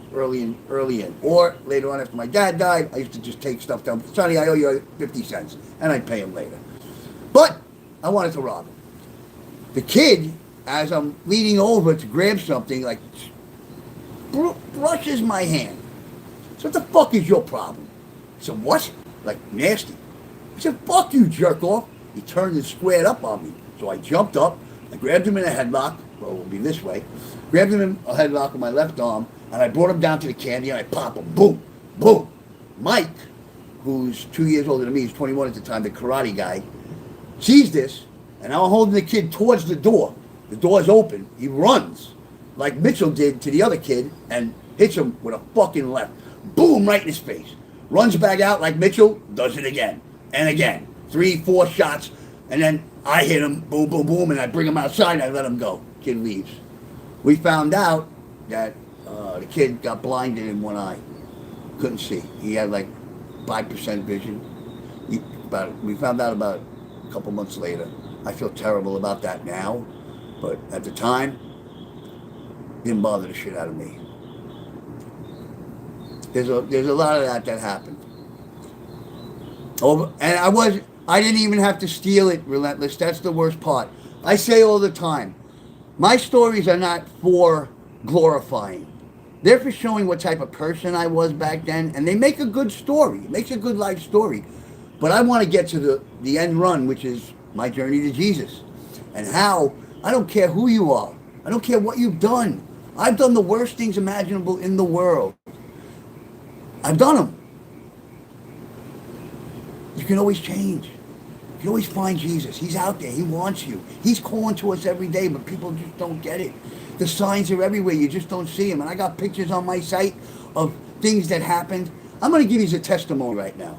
Or later on after my dad died, I used to just take stuff down. Sonny, I owe you 50 cents, and I'd pay him later. But I wanted to rob him. The kid, as I'm leaning over to grab something, like brushes my hand. So what the fuck is your problem? I said, what? Like nasty. I said, fuck you, jerk off. He turned and squared up on me. So I jumped up, I grabbed him in a headlock, well, it will be this way, grabbed him in a headlock with my left arm, and I brought him down to the candy, and I pop him. Boom, boom. Mike, who's 2 years older than me, he's 21 at the time, the karate guy, sees this, and I'm holding the kid towards the door. The door's open. He runs, like Mitchell did to the other kid, and hits him with a fucking left. Boom, right in his face. Runs back out like Mitchell, does it again. And again. 3, 4 shots, and then I hit him, boom, boom, boom, and I bring him outside and I let him go. Kid leaves. We found out that the kid got blinded in one eye. Couldn't see. He had like 5% vision. We found out about a couple months later. I feel terrible about that now, but at the time, didn't bother the shit out of me. There's a lot of that happened. And I didn't even have to steal it, Relentless. That's the worst part. I say all the time, my stories are not for glorifying. They're for showing what type of person I was back then, and they make a good story. It makes a good life story. But I want to get to the end run, which is my journey to Jesus. And how, I don't care who you are. I don't care what you've done. I've done the worst things imaginable in the world. I've done them. You can always change. You can always find Jesus. He's out there. He wants you. He's calling to us every day, but people just don't get it. The signs are everywhere. You just don't see them. And I got pictures on my site of things that happened. I'm going to give you a testimony right now.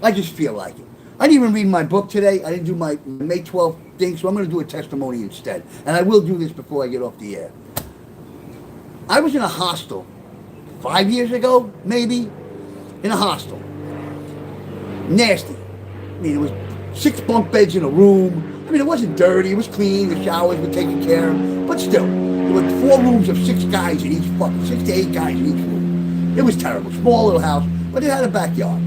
I just feel like it. I didn't even read my book today. I didn't do my May 12th thing, so I'm going to do a testimony instead. And I will do this before I get off the air. I was in a hostel 5 years ago, maybe, in a hostel. Nasty. I mean, it was 6 bunk beds in a room. I mean, it wasn't dirty. It was clean. The showers were taken care of. But still, there were 4 rooms of 6 guys in each fucking, 6 to 8 guys in each room. It was terrible. Small little house, but it had a backyard.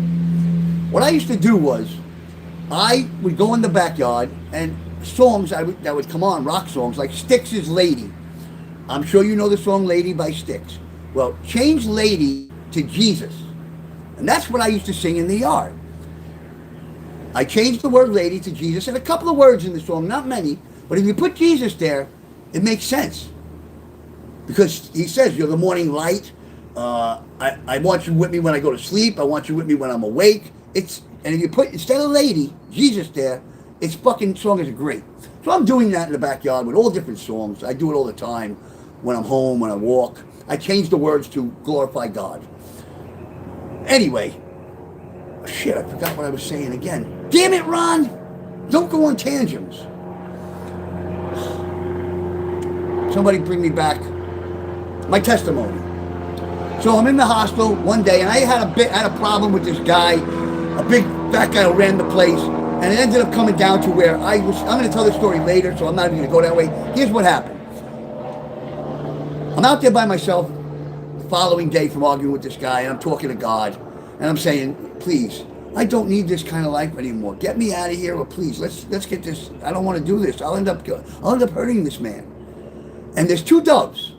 What I used to do was, I would go in the backyard and songs that would come on, rock songs, like Styx' Lady. I'm sure you know the song Lady by Styx. Well, change Lady to Jesus. And that's what I used to sing in the yard. I changed the word lady to Jesus, and a couple of words in the song, not many, but if you put Jesus there, it makes sense. Because he says, you're the morning light. I want you with me when I go to sleep. I want you with me when I'm awake. And if you put, instead of lady, Jesus there, its fucking songs are great. So I'm doing that in the backyard with all different songs. I do it all the time when I'm home, when I walk. I change the words to glorify God. Anyway, shit, I forgot what I was saying again. Damn it, Ron! Don't go on tangents. Somebody bring me back my testimony. So I'm in the hospital one day, and I had a problem with this guy, a big fat guy who ran the place, and it ended up coming down to where I'm going to tell the story later, so I'm not even going to go that way. Here's what happened. I'm out there by myself the following day from arguing with this guy, and I'm talking to God, and I'm saying, please, I don't need this kind of life anymore. Get me out of here, or please, let's get this. I don't want to do this. I'll end up hurting this man. And there's 2 doves.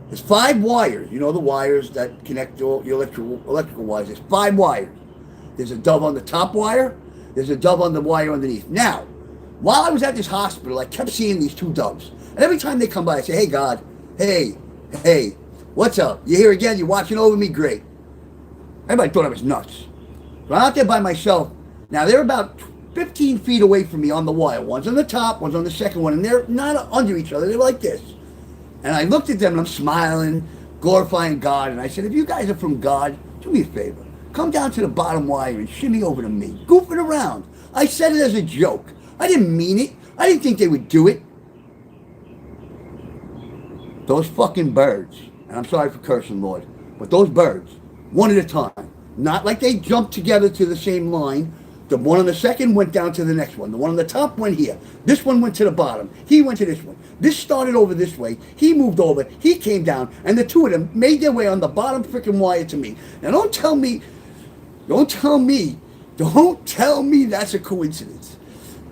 There's 5 wires. You know the wires that connect your electrical wires. There's 5 wires. There's a dove on the top wire. There's a dove on the wire underneath. Now, while I was at this hospital, I kept seeing these 2 doves. And every time they come by, I say, hey, God, hey, what's up? You here again? You watching over me? Great. Everybody thought I was nuts. So I'm out there by myself. Now, they're about 15 feet away from me on the wire. One's on the top, one's on the second one, and they're not under each other. They're like this. And I looked at them, and I'm smiling, glorifying God, and I said, if you guys are from God, do me a favor. Come down to the bottom wire and shimmy over to me. Goofing around. I said it as a joke. I didn't mean it. I didn't think they would do it. Those fucking birds, and I'm sorry for cursing, Lord, but those birds, one at a time, not like they jumped together to the same line. The one on the second went down to the next one. The one on the top went here. This one went to the bottom. He went to this one. This started over this way. He moved over. He came down. And the 2 of them made their way on the bottom freaking wire to me. Now don't tell me that's a coincidence.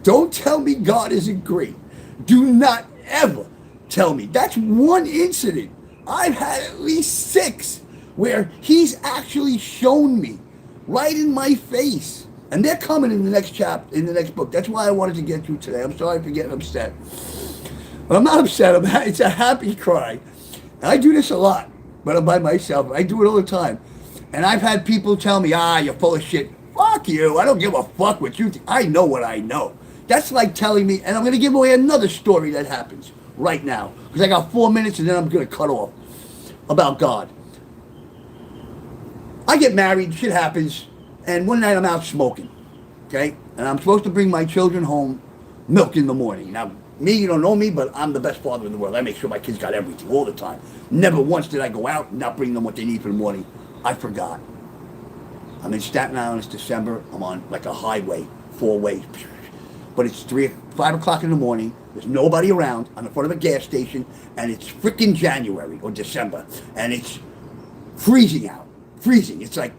Don't tell me God isn't great. Do not ever tell me. That's one incident. I've had at least 6 where he's actually shown me right in my face. And they're coming in the next chapter, in the next book. That's why I wanted to get through today. I'm sorry for getting upset. But I'm not upset. It's a happy cry. And I do this a lot, but I'm by myself. I do it all the time. And I've had people tell me, you're full of shit. Fuck you. I don't give a fuck what you think. I know what I know. That's like telling me, and I'm going to give away another story that happens right now. Because I got 4 minutes and then I'm going to cut off about God. I get married, shit happens. And one night I'm out smoking, okay? And I'm supposed to bring my children home milk in the morning. Now, me, you don't know me, but I'm the best father in the world. I make sure my kids got everything all the time. Never once did I go out and not bring them what they need for the morning. I forgot. I'm in Staten Island, it's December. I'm on like a highway, 4-way. But it's 5 o'clock in the morning. There's nobody around. I'm in front of a gas station. And it's freaking January or December. And it's freezing out. Freezing. It's like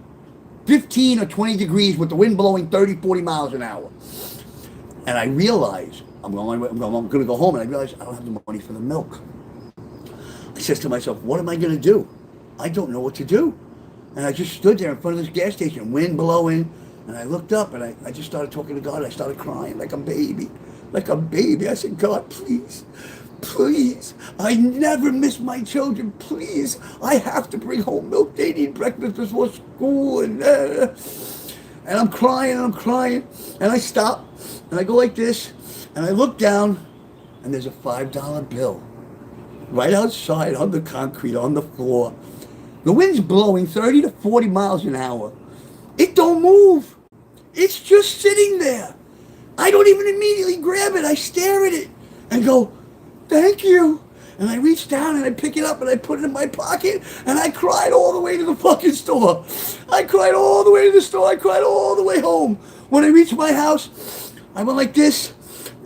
15 or 20 degrees with the wind blowing 30, 40 miles an hour. And I realize, I'm going to go home, and I realize I don't have the money for the milk. I says to myself, what am I going to do? I don't know what to do. And I just stood there in front of this gas station, wind blowing, and I looked up, and I just started talking to God. I started crying like a baby. Like a baby. I said, God, please. Please, I never miss my children. Please, I have to bring home milk. They need breakfast before school. And I'm crying, and I stop, and I go like this, and I look down, and there's a $5 bill right outside on the concrete, on the floor. The wind's blowing 30 to 40 miles an hour. It don't move. It's just sitting there. I don't even immediately grab it. I stare at it and go, thank you. And I reach down and I pick it up and I put it in my pocket and I cried all the way to the fucking store. I cried all the way to the store. I cried all the way home. When I reached my house, I went like this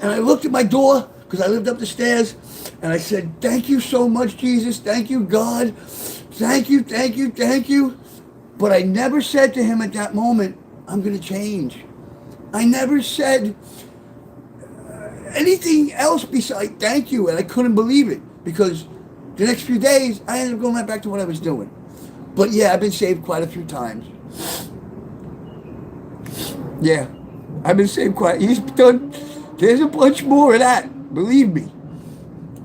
and I looked at my door because I lived up the stairs and I said, thank you so much, Jesus. Thank you, God. Thank you, thank you, thank you. But I never said to him at that moment, I'm going to change. I never said anything else besides thank you, and I couldn't believe it because the next few days I ended up going right back to what I was doing. But yeah, I've been saved quite a few times. Yeah, I've been saved quite. He's done. There's a bunch more of that. Believe me.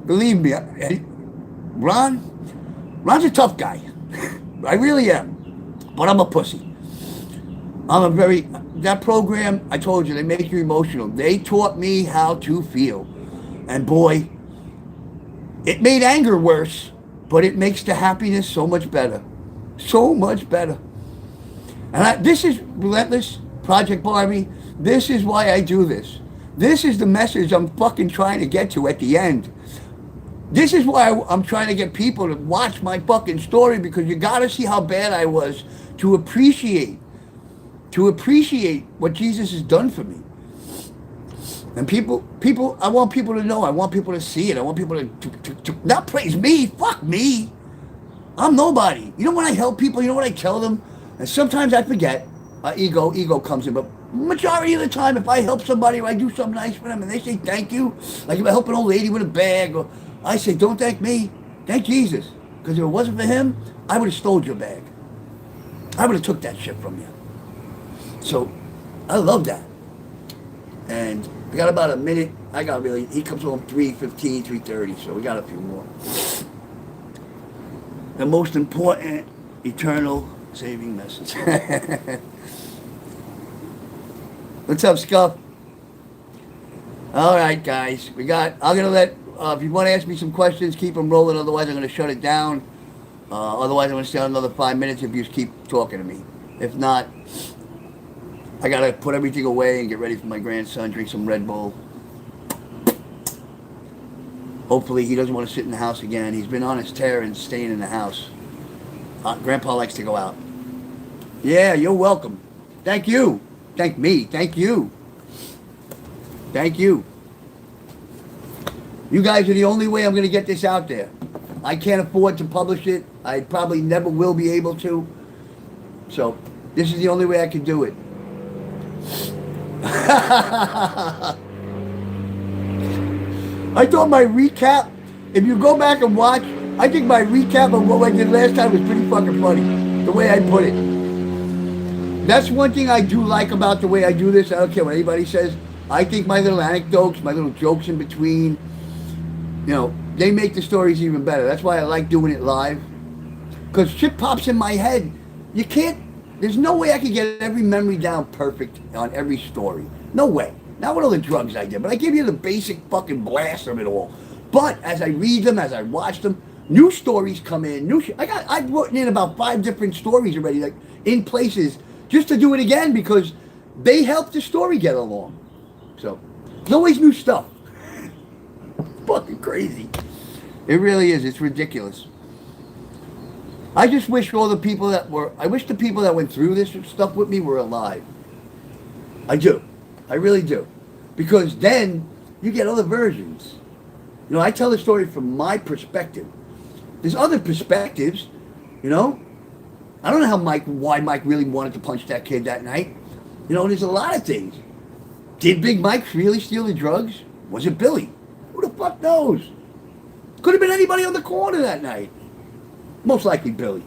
Believe me. Ron's a tough guy. I really am. But I'm a pussy. That program, I told you, they make you emotional. They taught me how to feel. And boy, it made anger worse, but it makes the happiness so much better. So much better. And this is Relentless, Project Barbie. This is why I do this. This is the message I'm fucking trying to get to at the end. This is why I'm trying to get people to watch my fucking story, because you got to see how bad I was to appreciate what Jesus has done for me. And I want people to know. I want people to see it. I want people to not praise me. Fuck me. I'm nobody. You know when I help people, you know what I tell them? And sometimes I forget. Ego comes in. But majority of the time, if I help somebody or I do something nice for them and they say thank you, like if I help an old lady with a bag, or I say, don't thank me, thank Jesus. Because if it wasn't for him, I would have stole your bag. I would have took that shit from you. So, I love that. And we got about a minute. He comes home 3:15, 3:30, so we got a few more. The most important, eternal, saving message. What's up, Scuff? All right, guys. I'm going to let, if you want to ask me some questions, keep them rolling. Otherwise, I'm going to shut it down. Otherwise, I'm going to stay on another 5 minutes if you just keep talking to me. If not, I got to put everything away and get ready for my grandson, drink some Red Bull. Hopefully, he doesn't want to sit in the house again. He's been on his tear and staying in the house. Grandpa likes to go out. Yeah, you're welcome. Thank you. Thank me. Thank you. Thank you. You guys are the only way I'm going to get this out there. I can't afford to publish it. I probably never will be able to. So, this is the only way I can do it. I thought my recap, if you go back and watch, I think my recap of what I did last time was pretty fucking funny, the way I put it. That's one thing I do like about the way I do this. I don't care what anybody says. I think my little anecdotes, my little jokes in between, they make the stories even better. That's why I like doing it live. Because shit pops in my head. There's no way I can get every memory down perfect on every story. No way. Not with all the drugs I did, but I give you the basic fucking blast of it all. But as I read them, as I watch them, new stories come in. I've written in about 5 different stories already, like in places, just to do it again because they help the story get along. So, there's always new stuff. Fucking crazy. It really is. It's ridiculous. I just wish the people that went through this stuff with me were alive. I do. I really do. Because then you get other versions. I tell the story from my perspective. There's other perspectives, I don't know why Mike really wanted to punch that kid that night. There's a lot of things. Did Big Mike really steal the drugs? Was it Billy? Who the fuck knows? Could have been anybody on the corner that night. Most likely Billy.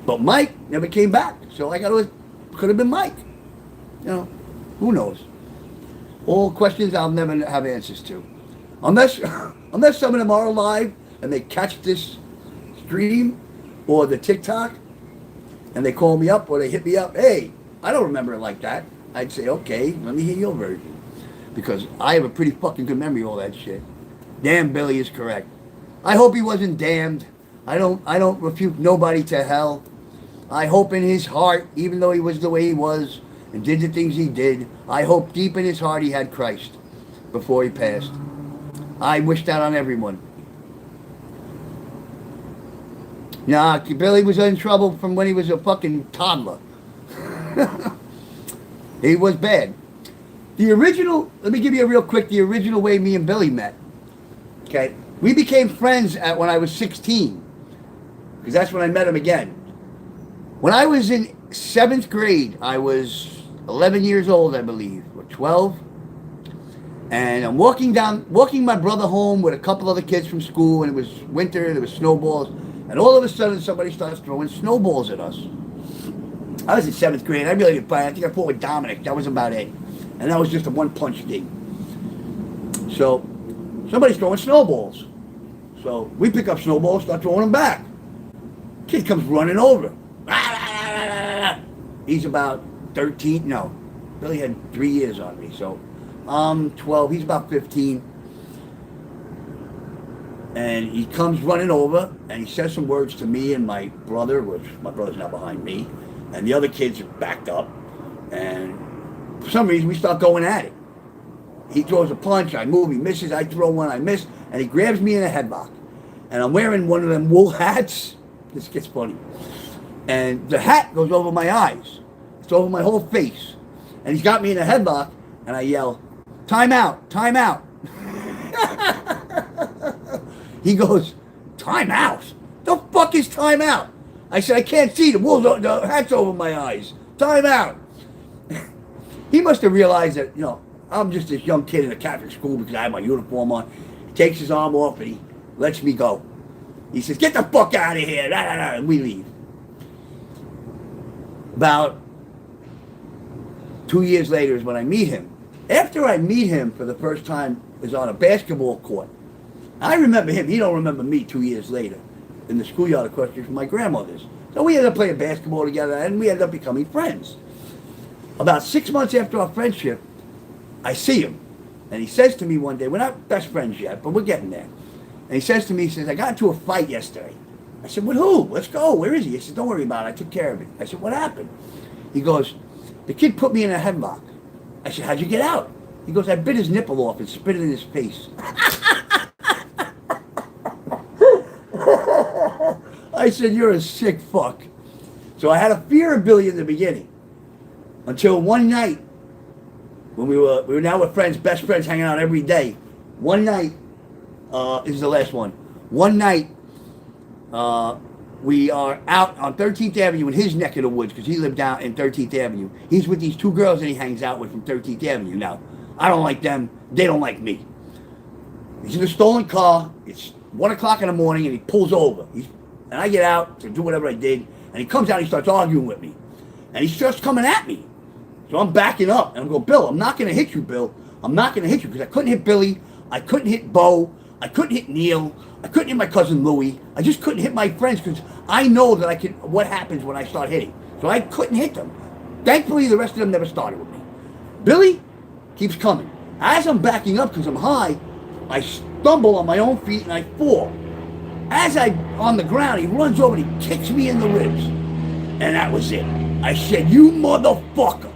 But Mike never came back. So could have been Mike. Who knows? All questions I'll never have answers to. Unless some of them are alive and they catch this stream or the TikTok and they call me up or they hit me up. Hey, I don't remember it like that. I'd say, okay, let me hear your version. Because I have a pretty fucking good memory of all that shit. Damn, Billy is correct. I hope he wasn't damned. I don't refute nobody to hell. I hope in his heart, even though he was the way he was and did the things he did, I hope deep in his heart he had Christ before he passed. I wish that on everyone. Nah, Billy was in trouble from when he was a fucking toddler. He was bad. Let me give you the original way me and Billy met. Okay? We became friends when I was 16. Because that's when I met him again. When I was in 7th grade, I was 11 years old, I believe, or 12. And I'm walking my brother home with a couple other kids from school, and it was winter, there was snowballs, and all of a sudden somebody starts throwing snowballs at us. I was in 7th grade. I really didn't fight. I think I fought with Dominic. That was about it. And that was just a one-punch game. So, somebody's throwing snowballs. So, we pick up snowballs, start throwing them back. Kid comes running over. He's about 13. No, Billy had 3 years on me. So, I'm 12. He's about 15. And he comes running over, and he says some words to me and my brother, which my brother's now behind me. And the other kids are backed up. And for some reason, we start going at it. He throws a punch, I move, he misses, I throw one, I miss. and he grabs me in a headlock. And I'm wearing one of them wool hats. This gets funny. And the hat goes over my eyes. It's over my whole face. And he's got me in a headlock, and I yell, "Time out, time out." He goes, "Time out? The fuck is time out?" I said, "I can't see. The hat's over my eyes. Time out." He must have realized that, I'm just this young kid in a Catholic school because I have my uniform on. He takes his arm off and he lets me go. He says, "Get the fuck out of here." And we leave. About 2 years later is when I meet him. After I meet him for the first time is on a basketball court. I remember him. He don't remember me 2 years later in the schoolyard across the street from my grandmother's. So we ended up playing basketball together, and we ended up becoming friends. About 6 months after our friendship, I see him. And he says to me one day, we're not best friends yet, but we're getting there. And he says to me, he says, "I got into a fight yesterday." I said, "With who? Let's go. Where is he?" He said, "Don't worry about it. I took care of it." I said, "What happened?" He goes, "The kid put me in a headlock." I said, "How'd you get out?" He goes, "I bit his nipple off and spit it in his face." I said, "You're a sick fuck." So I had a fear of Billy in the beginning. Until one night, when we were now with friends, best friends, hanging out every day. One night, this is the last one. One night, we are out on 13th Avenue in his neck of the woods, because he lived down in 13th Avenue. He's with these two girls that he hangs out with from 13th Avenue. Now, I don't like them. They don't like me. He's in a stolen car. It's 1 o'clock in the morning, and he pulls over. And I get out to do whatever I did, and he comes out and he starts arguing with me. And he starts coming at me. So I'm backing up, and I'm going, "Bill, I'm not going to hit you, Bill. I'm not going to hit you," because I couldn't hit Billy. I couldn't hit Bo. I couldn't hit Neil. I couldn't hit my cousin Louie. I just couldn't hit my friends because I know that what happens when I start hitting. So I couldn't hit them. Thankfully, the rest of them never started with me. Billy keeps coming. As I'm backing up because I'm high, I stumble on my own feet and I fall. As I'm on the ground, he runs over and he kicks me in the ribs. And that was it. I said, "You motherfucker."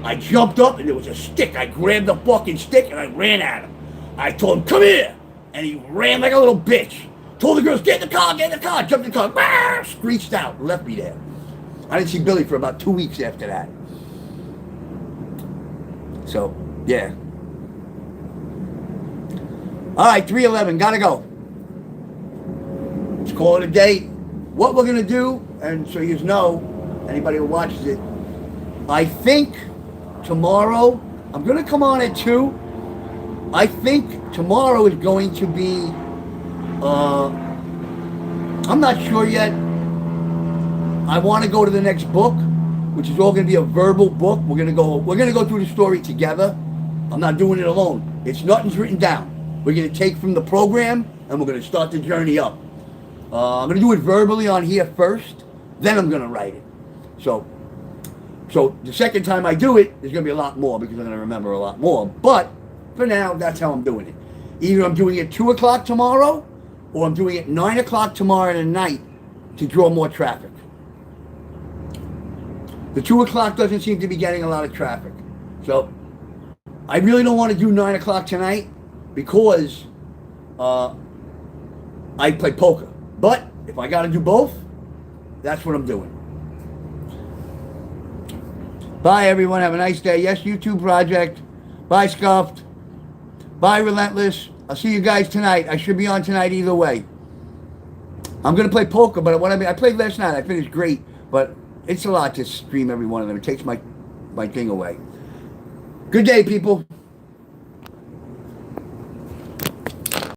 I jumped up and there was a stick. I grabbed the fucking stick and I ran at him. I told him, "Come here." And he ran like a little bitch. Told the girls, "Get in the car, get in the car." Jumped in the car, bah! Screeched out, and left me there. I didn't see Billy for about 2 weeks after that. So, yeah. All right, 3:11, gotta go. Let's call it a day. What we're gonna do, and so you know, anybody who watches it, I think tomorrow, I'm gonna come on at 2. I think tomorrow is going to be, I'm not sure yet. I want to go to the next book, which is all going to be a verbal book. We're going to go through the story together. I'm not doing it alone. Nothing's written down. We're going to take from the program and we're going to start the journey up. I'm going to do it verbally on here first, then I'm going to write it. So the second time I do it, there's going to be a lot more because I'm going to remember a lot more. But for now, that's how I'm doing it. Either I'm doing it 2 o'clock tomorrow, or I'm doing it 9 o'clock tomorrow night to draw more traffic. The 2 o'clock doesn't seem to be getting a lot of traffic. So I really don't want to do 9 o'clock tonight because I play poker. But if I got to do both, that's what I'm doing. Bye, everyone. Have a nice day. Yes, YouTube Project. Bye, Scuffed. Bye, Relentless. I'll see you guys tonight. I should be on tonight either way. I'm going to play poker, but I played last night. I finished great, but it's a lot to stream every one of them. It takes my thing away. Good day, people.